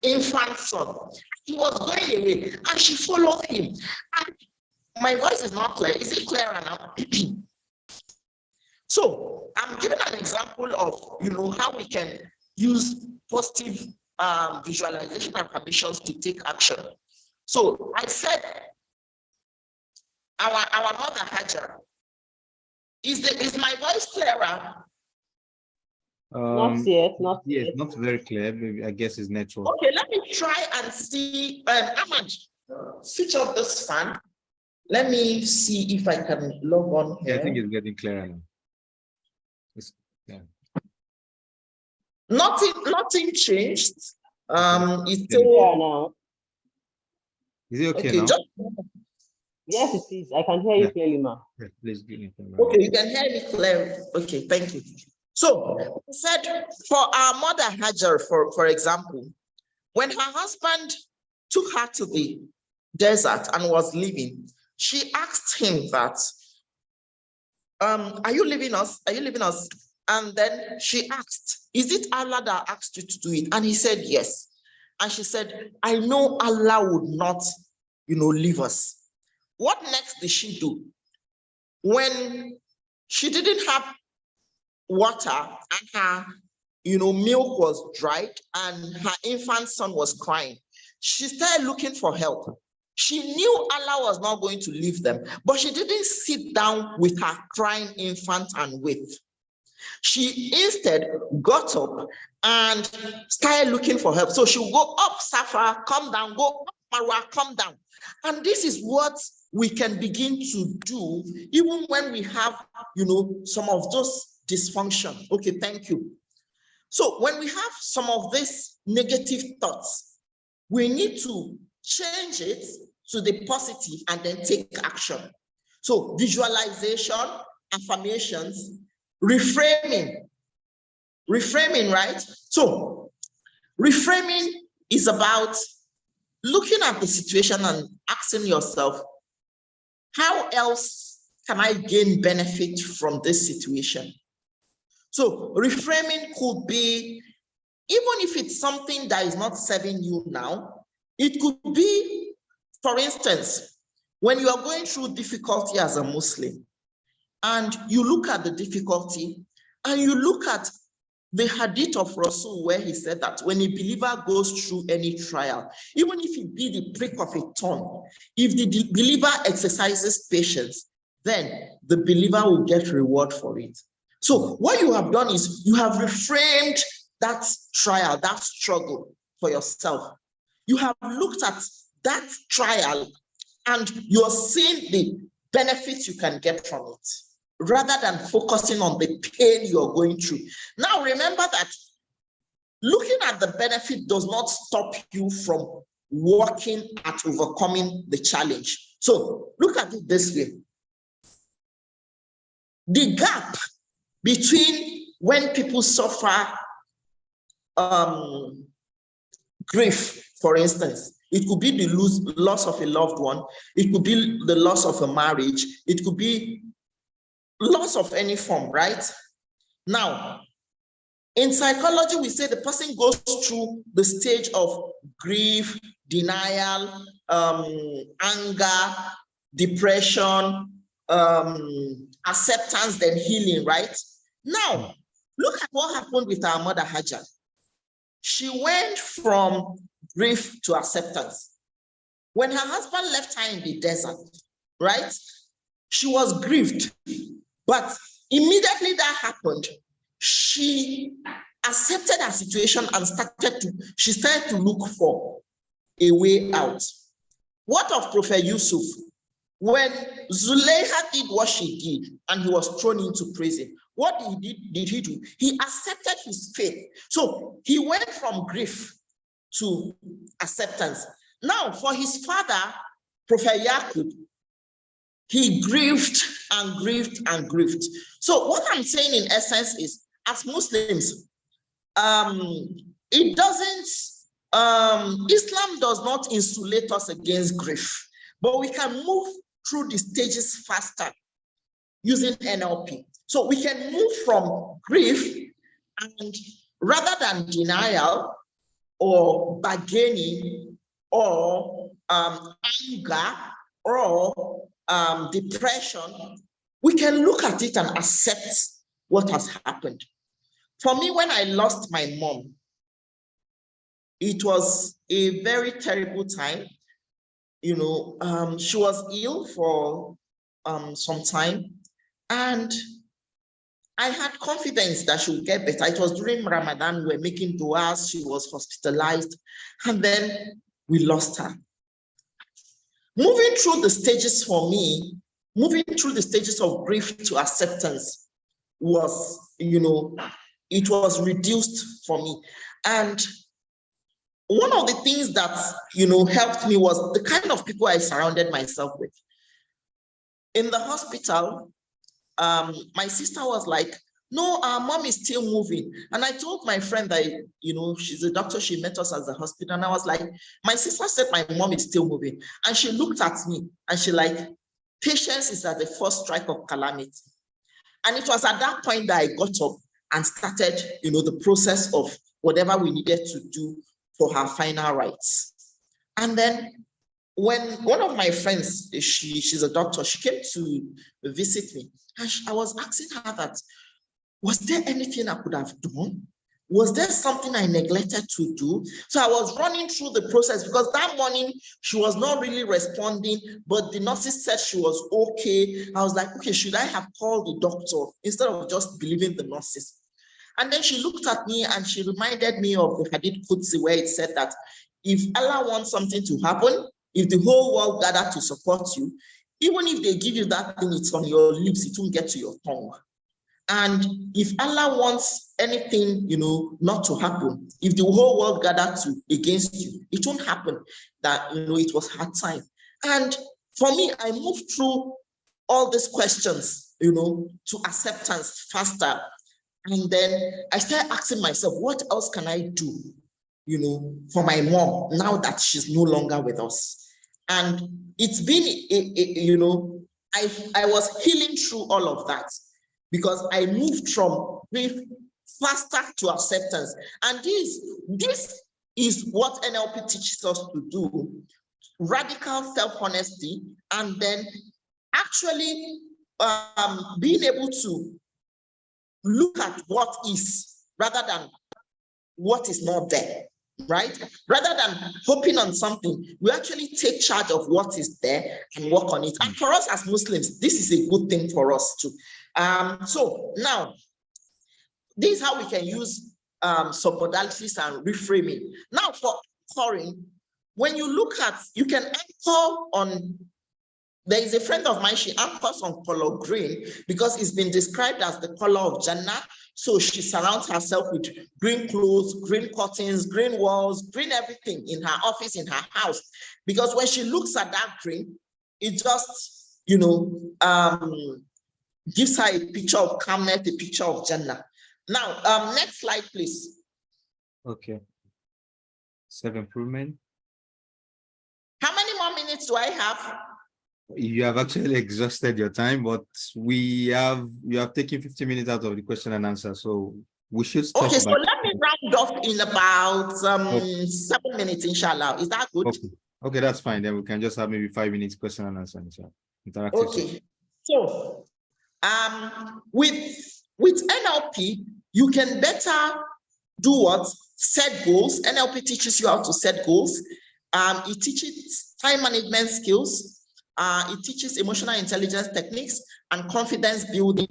infant son, he was going away, and she followed him. And my voice is not clear. Is it clearer now? So I'm giving an example of, you know, how we can use positive visualization and affirmations to take action. So I said, our mother Hajar. Is my voice clearer? Not yet, not yes, yet. not very clear. Maybe I guess it's network. Okay, let me try and see. Ahmad, switch off this fan. Let me see if I can log on here. Yeah, I think it's getting clearer now. Yeah. Nothing changed. It's Yeah. still now. Is it okay, okay. now? Yes, it is. I can hear you Yeah. clearly, ma. Yeah, please give me some. Okay, you can hear me clearly. Okay, thank you. So, I said for our mother Hajar, for example, when her husband took her to the desert and was leaving, she asked him that, are you leaving us? Are you leaving us? And then she asked, is it Allah that asked you to do it? And he said, yes. And she said, I know Allah would not, leave us. What next did she do? When she didn't have water and her, milk was dried and her infant son was crying, she started looking for help. She knew Allah was not going to leave them, but she didn't sit down with her crying infant and weep. She instead got up and started looking for help. So she would go up Safa, come down, go up Marwa, come down. And this is what we can begin to do even when we have, some of those dysfunction. Okay, thank you. So when we have some of these negative thoughts, we need to change it to the positive and then take action. So visualization, affirmations, reframing, right? So reframing is about looking at the situation and asking yourself, how else can I gain benefit from this situation? So reframing could be, even if it's something that is not serving you now, it could be, for instance, when you are going through difficulty as a Muslim, and you look at the difficulty, and you look at the hadith of Rasul, where he said that when a believer goes through any trial, even if it be the prick of a thorn, if the believer exercises patience, then the believer will get reward for it. So what you have done is you have reframed that trial, that struggle for yourself. You have looked at that trial and you're seeing the benefits you can get from it, rather than focusing on the pain you're going through. Now, remember that looking at the benefit does not stop you from working at overcoming the challenge. So look at it this way. The gap between when people suffer grief, for instance, it could be the loss of a loved one, it could be the loss of a marriage, it could be loss of any form, right? Now, in psychology, we say the person goes through the stage of grief, denial, anger, depression, acceptance, then healing, right? Now, look at what happened with our mother Hajar. She went from grief to acceptance. When her husband left her in the desert, right? She was grieved, but immediately that happened, she accepted her situation and she started to look for a way out. What of Prophet Yusuf? When Zuleika did what she did and he was thrown into prison, what did he do? He accepted his fate. So he went from grief to acceptance. Now, for his father, Prophet Yaqub, he grieved and grieved and grieved. So what I'm saying in essence is, as Muslims, Islam does not insulate us against grief, but we can move through the stages faster using NLP. So we can move from grief, and rather than denial or bargaining or anger or depression, we can look at it and accept what has happened. For me, when I lost my mom, it was a very terrible time. She was ill for some time, and I had confidence that she would get better. It was during Ramadan, we were making du'as, she was hospitalized, and then we lost her. moving through the stages for me, moving through the stages of grief to acceptance was, it was reduced for me. And one of the things that, helped me was the kind of people I surrounded myself with. In the hospital, my sister was like, no, our mom is still moving. And I told my friend that, she's a doctor, she met us at the hospital. And I was like, my sister said my mom is still moving. And she looked at me and she like, patience is at the first strike of calamity. And it was at that point that I got up and started, the process of whatever we needed to do for her final rites. And then when one of my friends, she's a doctor, she came to visit me. And I was asking her that, was there anything I could have done? Was there something I neglected to do? So I was running through the process because that morning she was not really responding, but the nurses said she was okay. I was like, okay, should I have called the doctor instead of just believing the nurses? And then she looked at me and she reminded me of the Hadith Qudsi where it said that if Allah wants something to happen, if the whole world gathered to support you, even if they give you that thing, it's on your lips, it won't get to your tongue. And if Allah wants anything, not to happen, if the whole world gathered against you, it won't happen. That, it was hard time. And for me, I moved through all these questions, to acceptance faster. And then I started asking myself, what else can I do, for my mom now that she's no longer with us? And it's been, I was healing through all of that because I moved from grief faster to acceptance. And this is what NLP teaches us to do, radical self-honesty, and then actually being able to look at what is rather than what is not there, right? Rather than hoping on something, we actually take charge of what is there and work on it. And for us as Muslims, this is a good thing for us too. So now, this is how we can use submodalities and reframing. Now for anchoring, when you look at, you can anchor on, there is a friend of mine, she anchors on color green because it's been described as the color of Jannah. So she surrounds herself with green clothes, green curtains, green walls, green everything in her office, in her house. Because when she looks at that green, it just, gives her a picture of calmness, a picture of Jannah. Now, next slide, please. Okay. Self-improvement. How many more minutes do I have? You have actually exhausted your time, but you have taken 50 minutes out of the question and answer, so we should stop. Okay, so let me round off in about 7 minutes, inshallah. Is that good? Okay, that's fine. Then we can just have maybe 5 minutes question and answer. Interactive. Okay, so with NLP, you can better do what? Set goals. NLP teaches you how to set goals. It teaches time management skills. It teaches emotional intelligence techniques and confidence building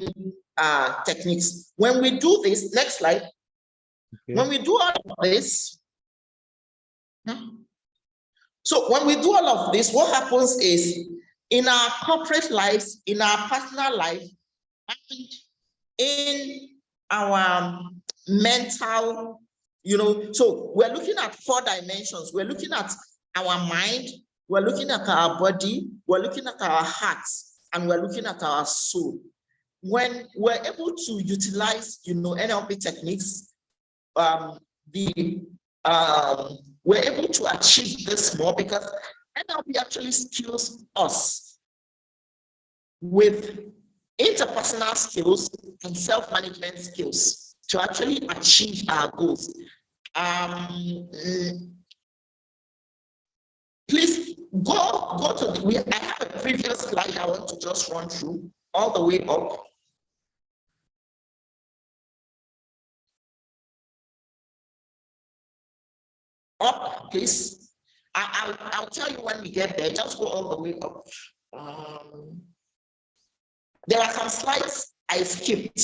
techniques. When we do this, next slide. Okay. When we do all of this, so when we do all of this, what happens is in our corporate lives, in our personal life, and in our mental, so we're looking at 4 dimensions. We're looking at our mind, we're looking at our body, we're looking at our hearts, and we're looking at our soul. When we're able to utilize, NLP techniques, we're able to achieve this more because NLP actually skills us with interpersonal skills and self-management skills to actually achieve our goals. Please go to I have a previous slide I want to just run through all the way up. Up, please. I'll tell you when we get there. Just go all the way up. There are some slides I skipped.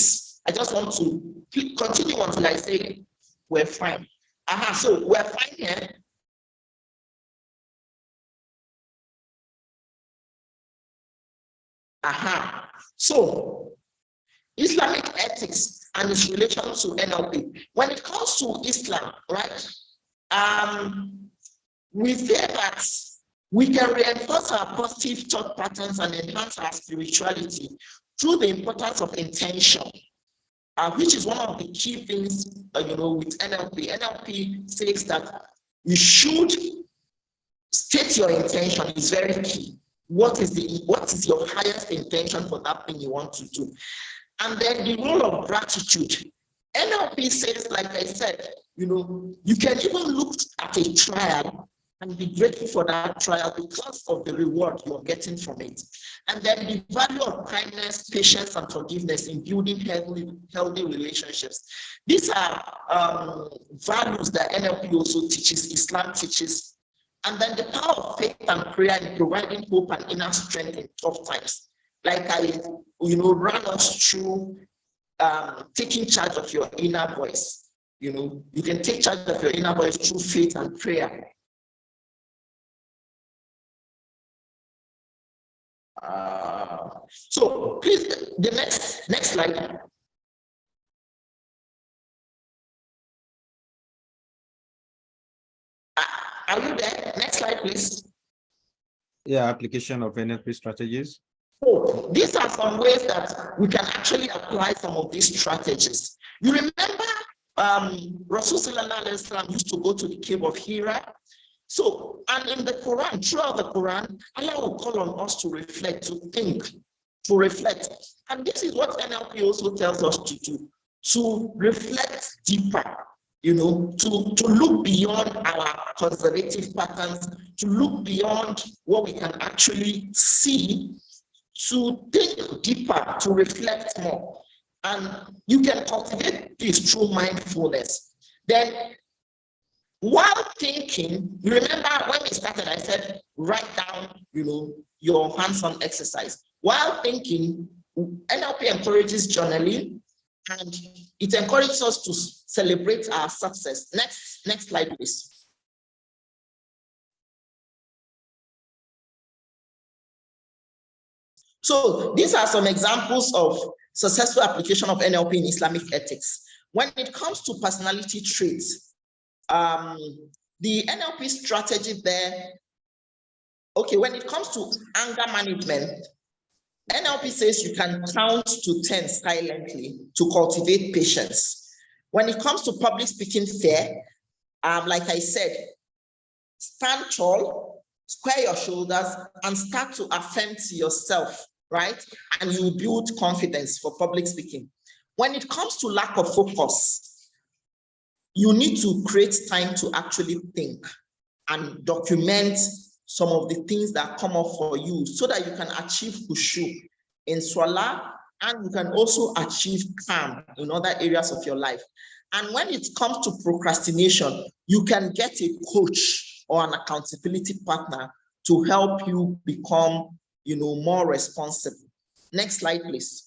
I just want to continue until I say we're fine. So we're fine here. So, Islamic ethics and its relation to NLP. When it comes to Islam, right? We say that we can reinforce our positive thought patterns and enhance our spirituality through the importance of intention, which is one of the key things, with NLP. NLP says that you should state your intention. Is very key. What is your highest intention for that thing you want to do? And then the role of gratitude. NLP says, like I said, you can even look at a trial and be grateful for that trial because of the reward you're getting from it. And then the value of kindness, patience, and forgiveness in building healthy relationships. These are values that NLP also teaches, Islam teaches. And then the power of faith and prayer in providing hope and inner strength in tough times. Like I, ran us through taking charge of your inner voice. You can take charge of your inner voice through faith and prayer. So please, the next slide. Are you there? Next slide, please. Yeah, application of NLP strategies. So these are some ways that we can actually apply some of these strategies. You remember Rasulullah used to go to the cave of Hira. So, and in the Quran, throughout the Quran, Allah will call on us to reflect, to think, to reflect. And this is what NLP also tells us to do, to reflect deeper, to look beyond our conservative patterns, to look beyond what we can actually see, to think deeper, to reflect more. And you can cultivate this through mindfulness. Then, while thinking, you remember when we started, I said, write down, your hands-on exercise. While thinking, NLP encourages journaling, and it encourages us to celebrate our success. Next slide, please. So these are some examples of successful application of NLP in Islamic ethics. When it comes to personality traits, the NLP strategy there, when it comes to anger management, NLP says you can count to 10 silently to cultivate patience. When it comes to public speaking fear, like I said, stand tall, square your shoulders, and start to affirm to yourself, right? And you build confidence for public speaking. When it comes to lack of focus, you need to create time to actually think and document some of the things that come up for you so that you can achieve khushu in Salah, and you can also achieve calm in other areas of your life. And when it comes to procrastination, you can get a coach or an accountability partner to help you become, more responsible. Next slide, please.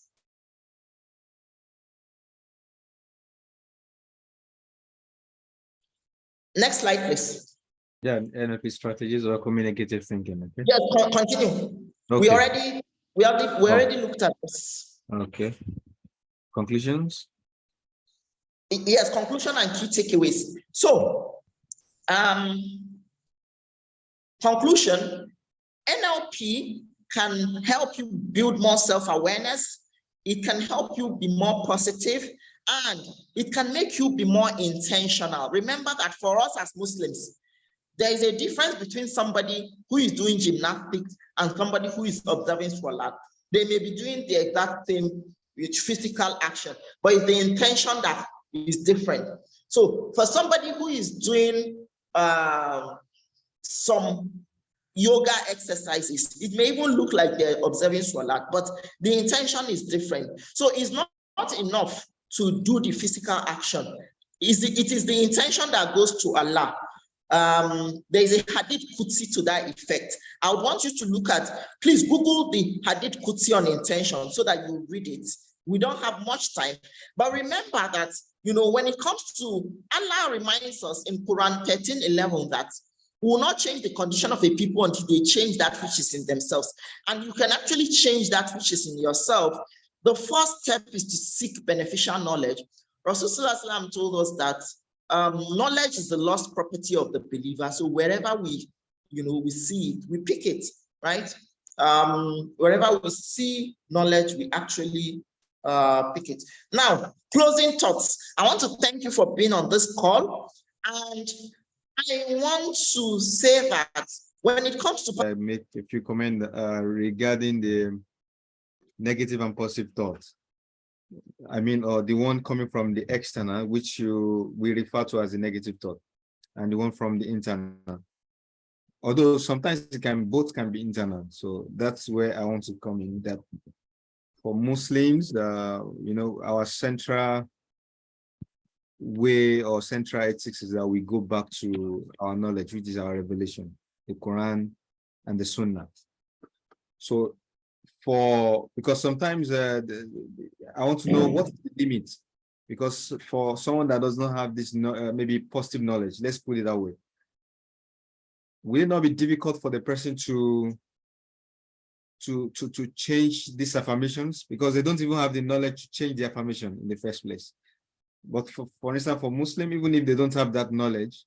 Next slide, please. Yeah, NLP strategies or communicative thinking. Okay. Yes, continue. Okay. We already looked at this. Okay. Conclusions? Yes, conclusion and key takeaways. So, conclusion, NLP can help you build more self-awareness. It can help you be more positive, and it can make you be more intentional. Remember that for us as Muslims, there is a difference between somebody who is doing gymnastics and somebody who is observing Salat. They may be doing the exact same with physical action, but it's the intention that is different. So for somebody who is doing some yoga exercises, it may even look like they're observing Salat, but the intention is different. So it's not enough to do the physical action. It is the intention that goes to Allah. There is a Hadith Qudsi to that effect. I would want you to look at, please Google the Hadith Qudsi on intention so that you read it. We don't have much time, but remember that, when it comes to, Allah reminds us in Quran 13:11 that We will not change the condition of a people until they change that which is in themselves. And you can actually change that which is in yourself. The first step is to seek beneficial knowledge. Rasulullah told us that knowledge is the lost property of the believer. So wherever we see it, we pick it, right? Wherever we see knowledge, we actually pick it. Now, closing thoughts. I want to thank you for being on this call. And I want to say that when it comes to... I make a few comments regarding the negative and positive thoughts. I mean, or the one coming from the external, which we refer to as a negative thought, and the one from the internal. Although sometimes both can be internal. So that's where I want to come in, that for Muslims, our central way or central ethics is that we go back to our knowledge, which is our revelation, the Quran and the Sunnah. So because sometimes I want to know what's the limit, because for someone that does not have this maybe positive knowledge, let's put it that way, will it not be difficult for the person to change these affirmations, because they don't even have the knowledge to change the affirmation in the first place? But for instance, for Muslim, even if they don't have that knowledge,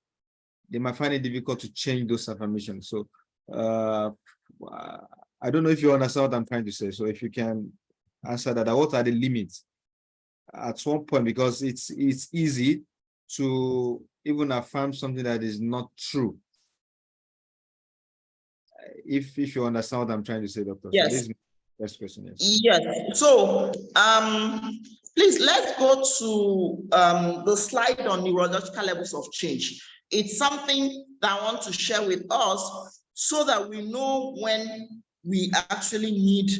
they might find it difficult to change those affirmations. So I don't know if you understand what I'm trying to say. So if you can answer that, what are the limits at one point? Because it's easy to even affirm something that is not true. If you understand what I'm trying to say, Doctor. Yes. So this is my first question. Yes. Yes. So please, let's go to the slide on neurological levels of change. It's something that I want to share with us so that we know when we actually need,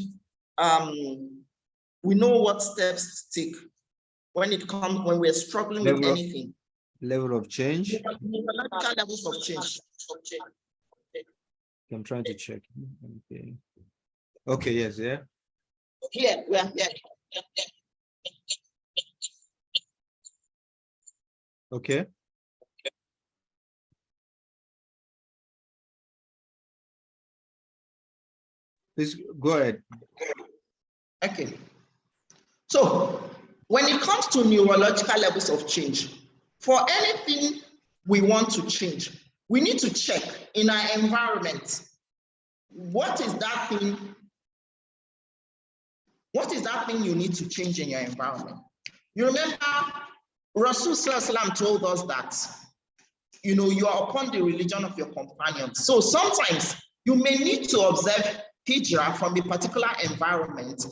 we know what steps to take when we're struggling with anything. Level of change. Neurological levels of change. I'm trying to check. Okay, yes, yeah. Here, we are here. Okay. Please go ahead. Okay. So when it comes to neurological levels of change, for anything we want to change, we need to check in our environment. What is that thing? What is that thing you need to change in your environment? You remember Rasulullah told us that, you are upon the religion of your companions. So sometimes you may need to observe hijrah from a particular environment.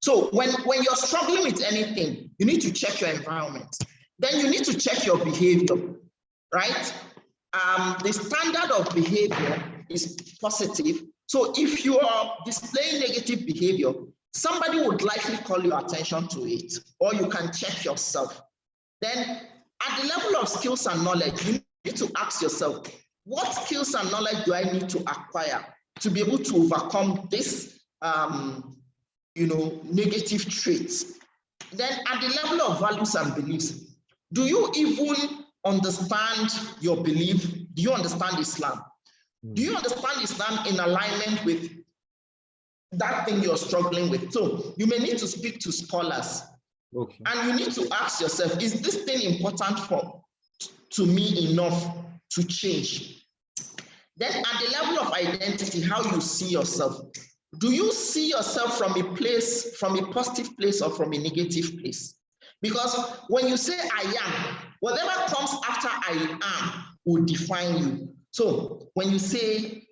So when you're struggling with anything, you need to check your environment. Then you need to check your behavior, right? The standard of behavior is positive. So if you are displaying negative behavior, somebody would likely call your attention to it, or you can check yourself. Then at the level of skills and knowledge, you need to ask yourself, what skills and knowledge do I need to acquire to be able to overcome this, negative traits? Then at the level of values and beliefs, do you even understand your belief? Do you understand Islam? Do you understand Islam in alignment with that thing you're struggling with? So you may need to speak to scholars. Okay. And you need to ask yourself, is this thing important to me enough to change? Then at the level of identity, how you see yourself. Do you see yourself from a positive place or from a negative place? Because when you say I am, whatever comes after I am will define you. So when you say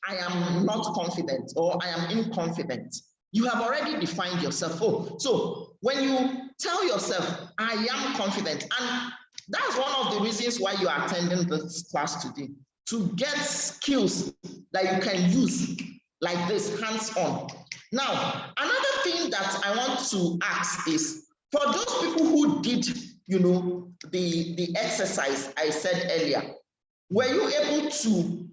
I am not confident or I am inconfident, you have already defined yourself. Oh, so when you tell yourself I am confident, and that's one of the reasons why you are attending this class today, to get skills that you can use like this, hands-on. Now, another thing that I want to ask is, for those people who did, the exercise I said earlier, were you able to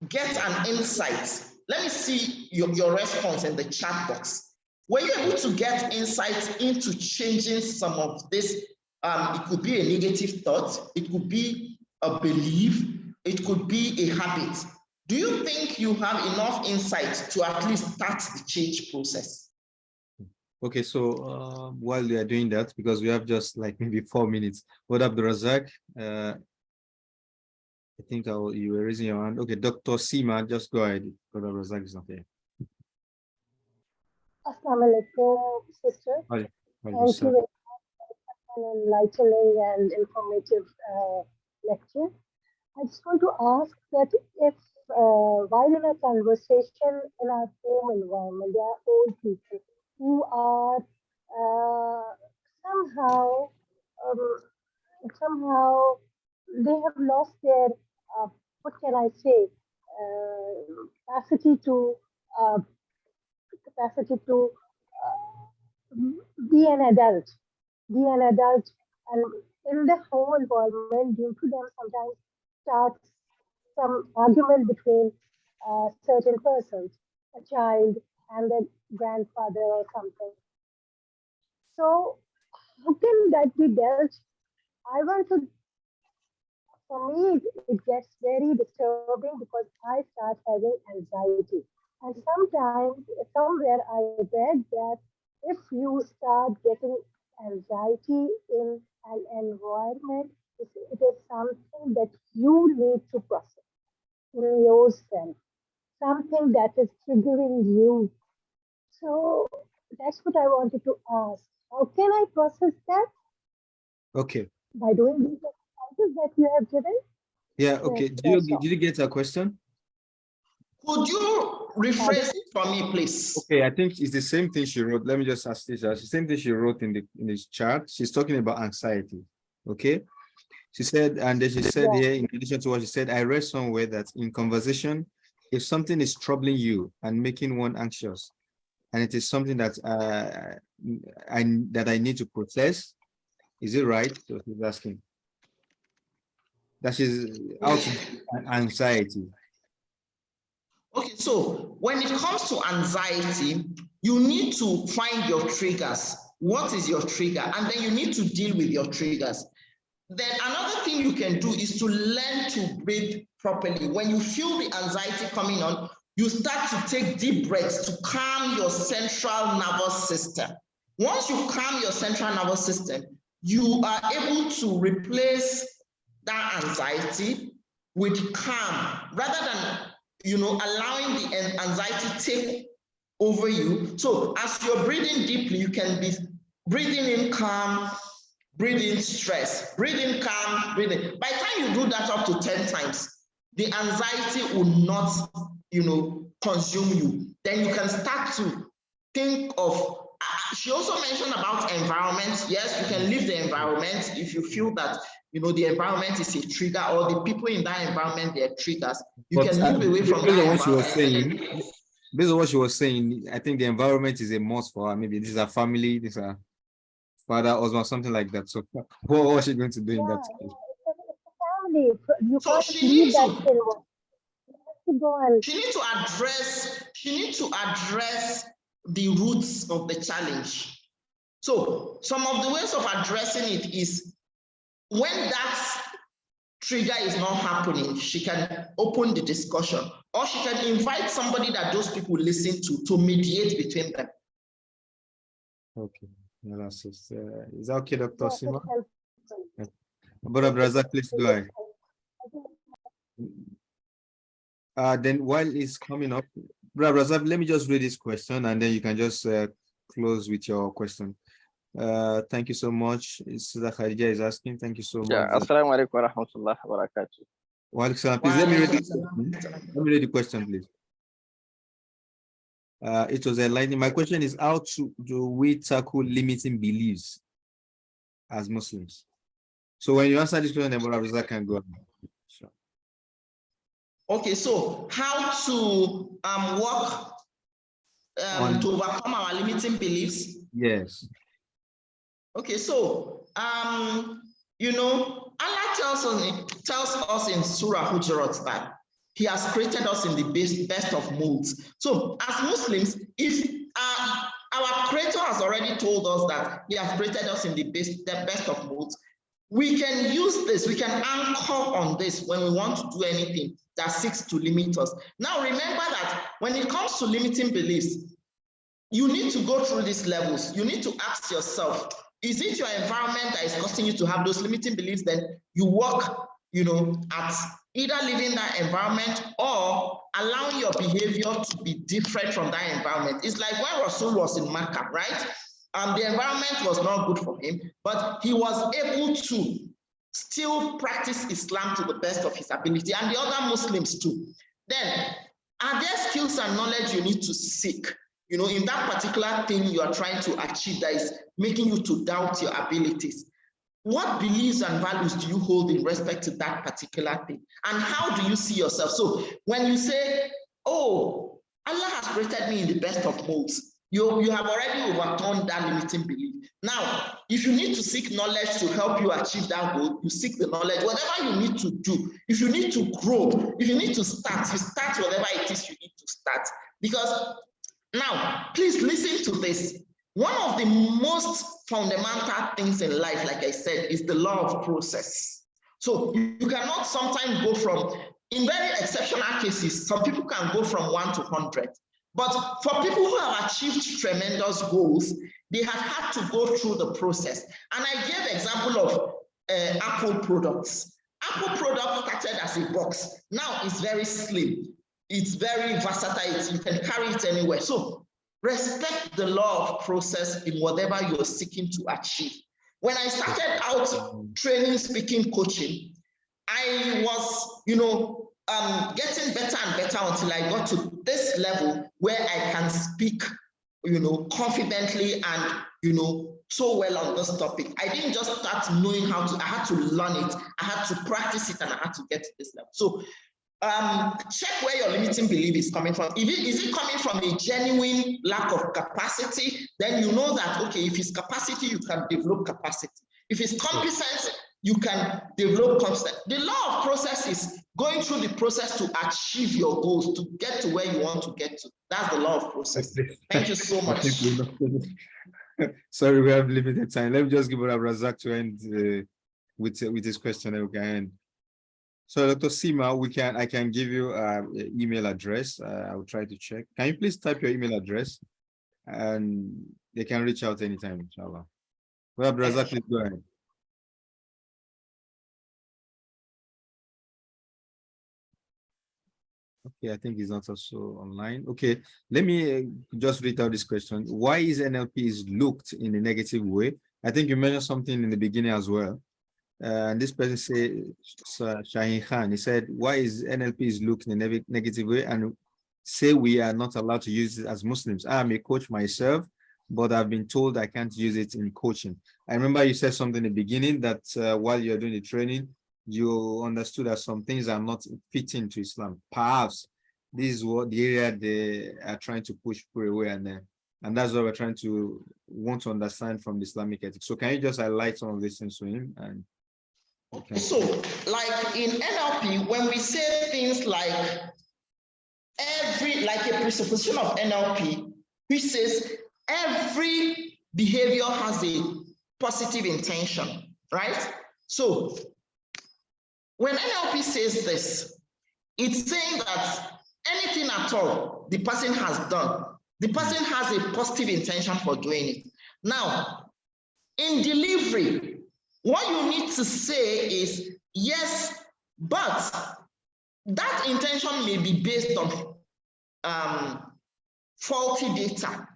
get an insight? Let me see your response in the chat box. Were you able to get insights into changing some of this? It could be a negative thought, it could be a belief, it could be a habit. Do you think you have enough insight to at least start the change process? Okay, so while we are doing that, because we have just like maybe 4 minutes, what up, Razak? I think you were raising your hand. Okay, Dr. Seema, just go ahead. Brother Razak is not there. Assalamu alaikum, sister. Hi. Thank you very much for an enlightening and informative lecture. I just want to ask that if while in a conversation in our home environment, there are old people who are somehow they have lost their what can I say capacity to uh, be an adult, and in the home environment, due to them sometimes starts some argument between certain persons, a child and a grandfather or something. So how can that be dealt? I want to, for me, it gets very disturbing because I start having anxiety. And sometimes, somewhere I read that if you start getting anxiety in an environment, it is something that you need to process in yourself, something that is triggering you. So that's what I wanted to ask. How can I process that? Okay. By doing these exercises that you have given? Yeah, okay. Yes, Did you get a question? Could you rephrase it for me, please? Okay, I think it's the same thing she wrote. Let me just ask this. It's the same thing she wrote in this chart. She's talking about anxiety. Okay. She said, and then she said here, in addition to what she said, I read somewhere that in conversation, if something is troubling you and making one anxious, and it is something that I need to process, is it right? So she's asking. That is out of anxiety. Okay, so when it comes to anxiety, you need to find your triggers. What is your trigger? And then you need to deal with your triggers. Then another thing you can do is to learn to breathe properly. When you feel the anxiety coming on, you start to take deep breaths to calm your central nervous system. Once you calm your central nervous system, you are able to replace that anxiety with calm rather than allowing the anxiety take over you. So as you're breathing deeply, you can be breathing in calm, breathing stress, breathing calm, breathing. By the time you do that up to 10 times, the anxiety will not, consume you. Then you can start to think of, she also mentioned about environment. Yes, you can leave the environment if you feel that, the environment is a trigger or the people in that environment, they're triggers. You can move away from that environment. Based on what she was saying, I think the environment is a must for her. Maybe this is a family, this is a father, husband, something like that. So what was she going to do in that case? It's a family. You So can't leave that thing. She needs to address the roots of the challenge. So some of the ways of addressing it is when that trigger is not happening, she can open the discussion, or she can invite somebody that those people listen to mediate between them. Okay. Is that okay, Dr. Sima? Yes. Brother Razak, please go ahead. Then while it's coming up, Brother Razak, let me just read this question and then you can just close with your question. Thank you so much. Khadija is asking. Thank you so much. Assalamu alaikum wa rahmatullahi wa barakatuh. Please let me read the question, please. It was enlightening. My question is, how do we tackle limiting beliefs as Muslims? So when you answer this question, then Brother Razak can go on. Sure. Okay, so how to work to overcome our limiting beliefs? Yes. Okay, so Allah tells us in Surah Hujurat that He has created us in the best of molds. So as Muslims, if our Creator has already told us that He has created us in the best of molds, we can use this, we can anchor on this when we want to do anything that seeks to limit us. Now, remember that when it comes to limiting beliefs, you need to go through these levels. You need to ask yourself, is it your environment that is causing you to have those limiting beliefs? Then you work, at either living that environment or allowing your behavior to be different from that environment. It's like when Rasul was in Makkah, right? The environment was not good for him, but he was able to still practice Islam to the best of his ability, and the other Muslims too. Then, are there skills and knowledge you need to seek, in that particular thing you are trying to achieve that is making you to doubt your abilities? What beliefs and values do you hold in respect to that particular thing? And how do you see yourself? So when you say, oh, Allah has created me in the best of modes, you have already overturned that limiting belief. Now, if you need to seek knowledge to help you achieve that goal, you seek the knowledge, whatever you need to do. If you need to grow, if you need to start, you start whatever it is you need to start. Because now, please listen to this. One of the most fundamental things in life, like I said, is the law of process. So you cannot sometimes go from, in very exceptional cases, some people can go from 1 to 100. But for people who have achieved tremendous goals, they have had to go through the process. And I gave example of Apple products. Apple product started as a box. Now it's very slim. It's very versatile. You can carry it anywhere. So respect the law of process in whatever you're seeking to achieve. When I started out training, speaking, coaching, I was, getting better and better until I got to this level where I can speak, confidently and, so well on this topic. I didn't just start knowing how to, I had to learn it. I had to practice it and I had to get to this level. So check where your limiting belief is coming from. Is it coming from a genuine lack of capacity? Then you know that, okay, if it's capacity, you can develop capacity. If it's competence, you can develop competence. The law of process is going through the process to achieve your goals, to get to where you want to get to. That's the law of process. Thank you so much. Sorry, we have limited time. Let me just give it a Razak to end with his question. Okay. So, Dr. Sima, I can give you an email address. I will try to check. Can you please type your email address, and they can reach out anytime, inshallah. Well, Razak, please go ahead. Okay, I think he's not also online. Okay, let me just read out this question. Why is NLP is looked in a negative way? I think you mentioned something in the beginning as well. And this person said, Shahin Khan, he said, why is NLP is looked in a negative way and say we are not allowed to use it as Muslims? I am a coach myself, but I've been told I can't use it in coaching. I remember you said something in the beginning that while you're doing the training, you understood that some things are not fitting to Islam. Perhaps this is what the area they are trying to push away, and that's what we're trying to want to understand from the Islamic ethics. So can you just highlight some of these things to him? And okay, so like in NLP, when we say things like a presupposition of NLP, which says every behavior has a positive intention, right? So when NLP says this, it's saying that anything at all the person has done, the person has a positive intention for doing it. Now, in delivery, what you need to say is, yes, but that intention may be based on faulty data.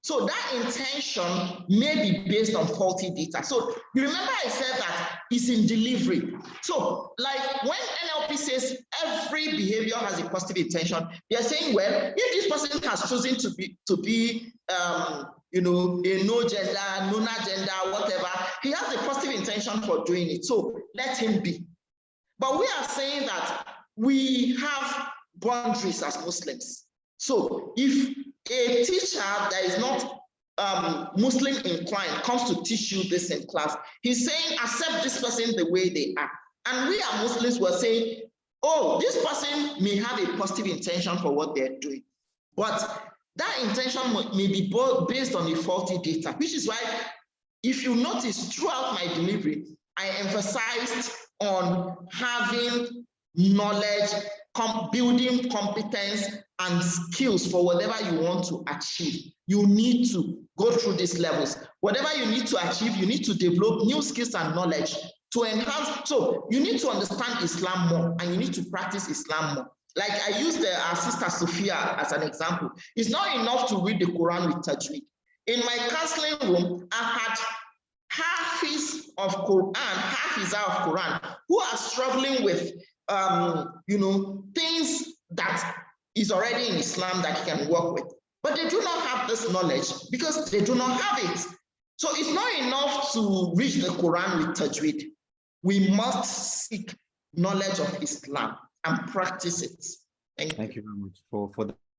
So that intention may be based on faulty data. So you remember I said that it's in delivery. So like when NLP says every behavior has a positive intention, they're saying, well, if this person has chosen to be a no gender, non-gender, whatever, he has a positive intention for doing it. So let him be. But we are saying that we have boundaries as Muslims. So if a teacher that is not Muslim inclined comes to teach you this in class, he's saying, accept this person the way they are. And we are Muslims, we're saying, oh, this person may have a positive intention for what they're doing, but that intention may be based on a faulty data, which is why if you notice throughout my delivery, I emphasized on having knowledge, building competence and skills for whatever you want to achieve. You need to go through these levels. Whatever you need to achieve, you need to develop new skills and knowledge to enhance. So you need to understand Islam more and you need to practice Islam more. Like I used our sister Sophia as an example. It's not enough to read the Quran with tajweed. In my counseling room, I had Hafiz of Quran, Hafiza of Quran, who are struggling with things that is already in Islam that you can work with. But they do not have this knowledge because they do not have it. So it's not enough to read the Quran with tajweed. We must seek knowledge of Islam and practice it. Thank you very much for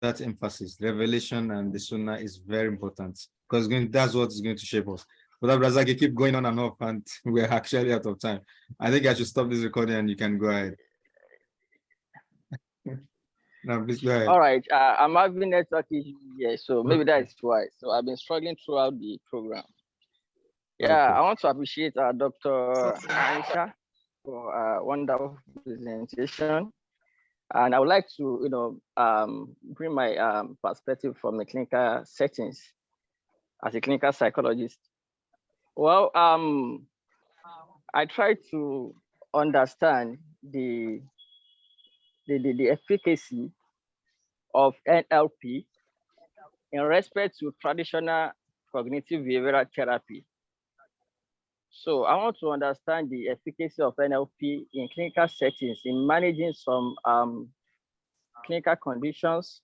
that emphasis. Revelation and the Sunnah is very important because that's what is going to shape us. But Razaki, keep going on and off, and we're actually out of time. I think I should stop this recording and you can go ahead. No, please go ahead. All right, I'm having network issues here, so maybe that's why. So I've been struggling throughout the program. Yeah, okay. I want to appreciate Dr. Aisha for a wonderful presentation. And I would like to, bring my perspective from the clinical settings as a clinical psychologist. Well, I try to understand the efficacy of NLP in respect to traditional cognitive behavioral therapy. So I want to understand the efficacy of NLP in clinical settings in managing some clinical conditions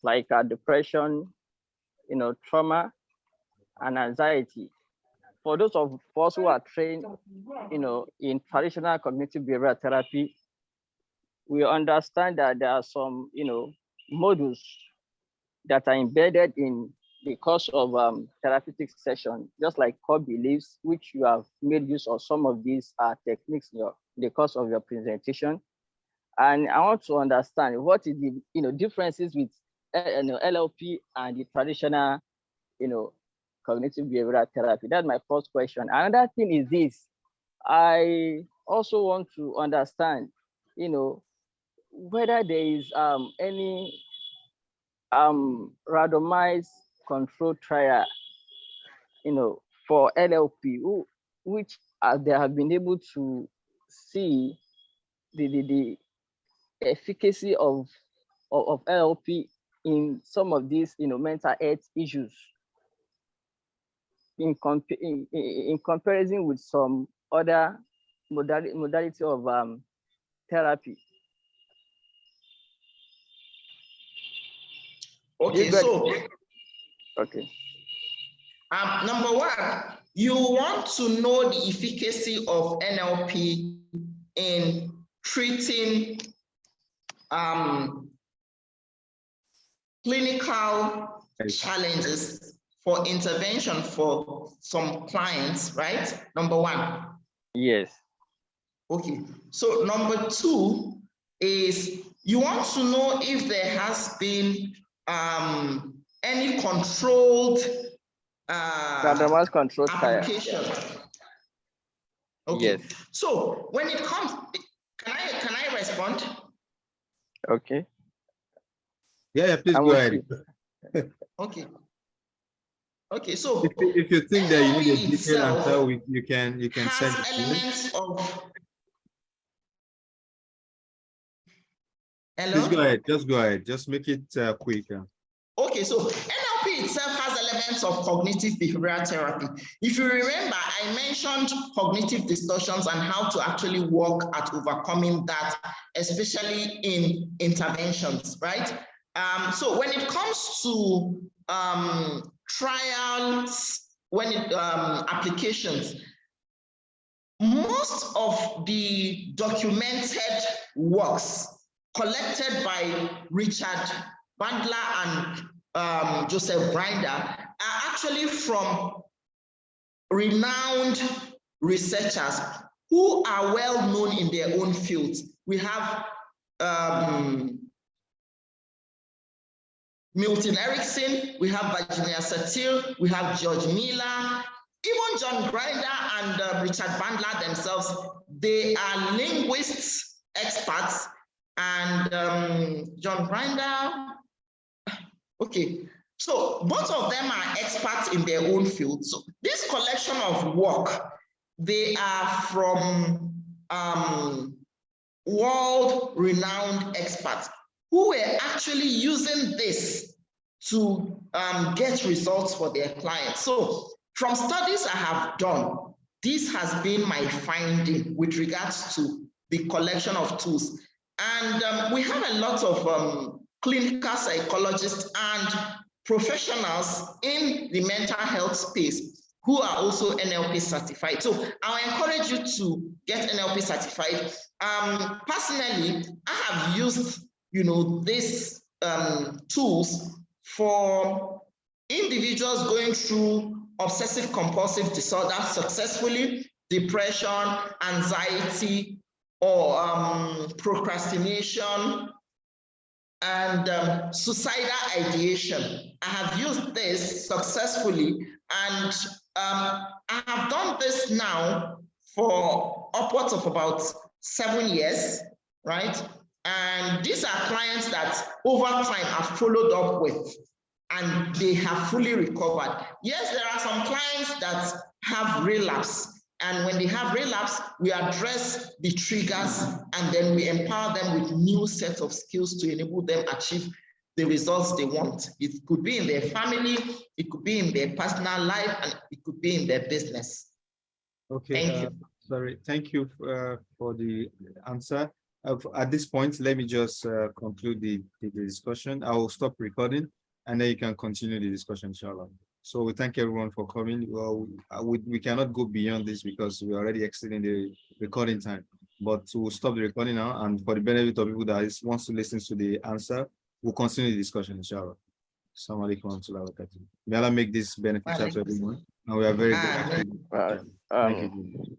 like depression, trauma, and anxiety. For those of us who are trained, in traditional cognitive behavioral therapy, we understand that there are some, modules that are embedded in the course of therapeutic session, just like core beliefs, which you have made use of some of these techniques in the course of your presentation. And I want to understand what is the differences with NLP and the traditional, cognitive behavioral therapy. That's my first question. Another thing is this. I also want to understand, whether there is any randomized control trial, for NLP, which they have been able to see the efficacy of NLP in some of these, mental health issues in comparison with some other modality of therapy. Okay, so okay. Number one, you want to know the efficacy of NLP in treating clinical challenges for intervention for some clients, right? Number one. Yes. Okay, so number two is you want to know if there has been any controlled randomized control application. Okay. Yes. So when it comes, can I respond? Okay. Yeah, please go ahead. Okay. Okay, so if you think that you need a detailed answer, you can send elements of. Hello? Please go ahead. Just go ahead. Just make it quick. Okay, so NLP itself has elements of cognitive behavioral therapy. If you remember, I mentioned cognitive distortions and how to actually work at overcoming that, especially in interventions, right? So when it comes to trials, applications, most of the documented works collected by Richard Bandler and Joseph Grinder are actually from renowned researchers who are well known in their own fields. We have Milton Erickson, we have Virginia Satir, we have George Miller, even John Grinder and Richard Bandler themselves, they are linguists, experts, and John Grinder, okay. So both of them are experts in their own field. So this collection of work, they are from world-renowned experts who were actually using this to get results for their clients. So from studies I have done, this has been my finding with regards to the collection of tools. And we have a lot of clinical psychologists and professionals in the mental health space who are also NLP certified. So I'll encourage you to get NLP certified. Personally, I have used, these tools for individuals going through obsessive compulsive disorder successfully, depression, anxiety, or procrastination, and suicidal ideation. I have used this successfully, and I have done this now for upwards of about 7 years, right? And these are clients that over time I've followed up with, and they have fully recovered. Yes, there are some clients that have relapse. And when they have relapse, we address the triggers, and then we empower them with new sets of skills to enable them achieve the results they want. It could be in their family, it could be in their personal life, and it could be in their business. Okay, Thank you. Sorry, thank you for the answer. At this point, let me just conclude the discussion. I will stop recording, and then you can continue the discussion, inshallah. So we thank everyone for coming. Well, we cannot go beyond this because we're already exceeding the recording time. But we'll stop the recording now, and for the benefit of people that wants to listen to the answer, we'll continue the discussion, inshallah. Assalamu alaikum wa rahmatullahi wa barakatuh. May Allah make this beneficial to everyone. And we are very grateful. Thank you.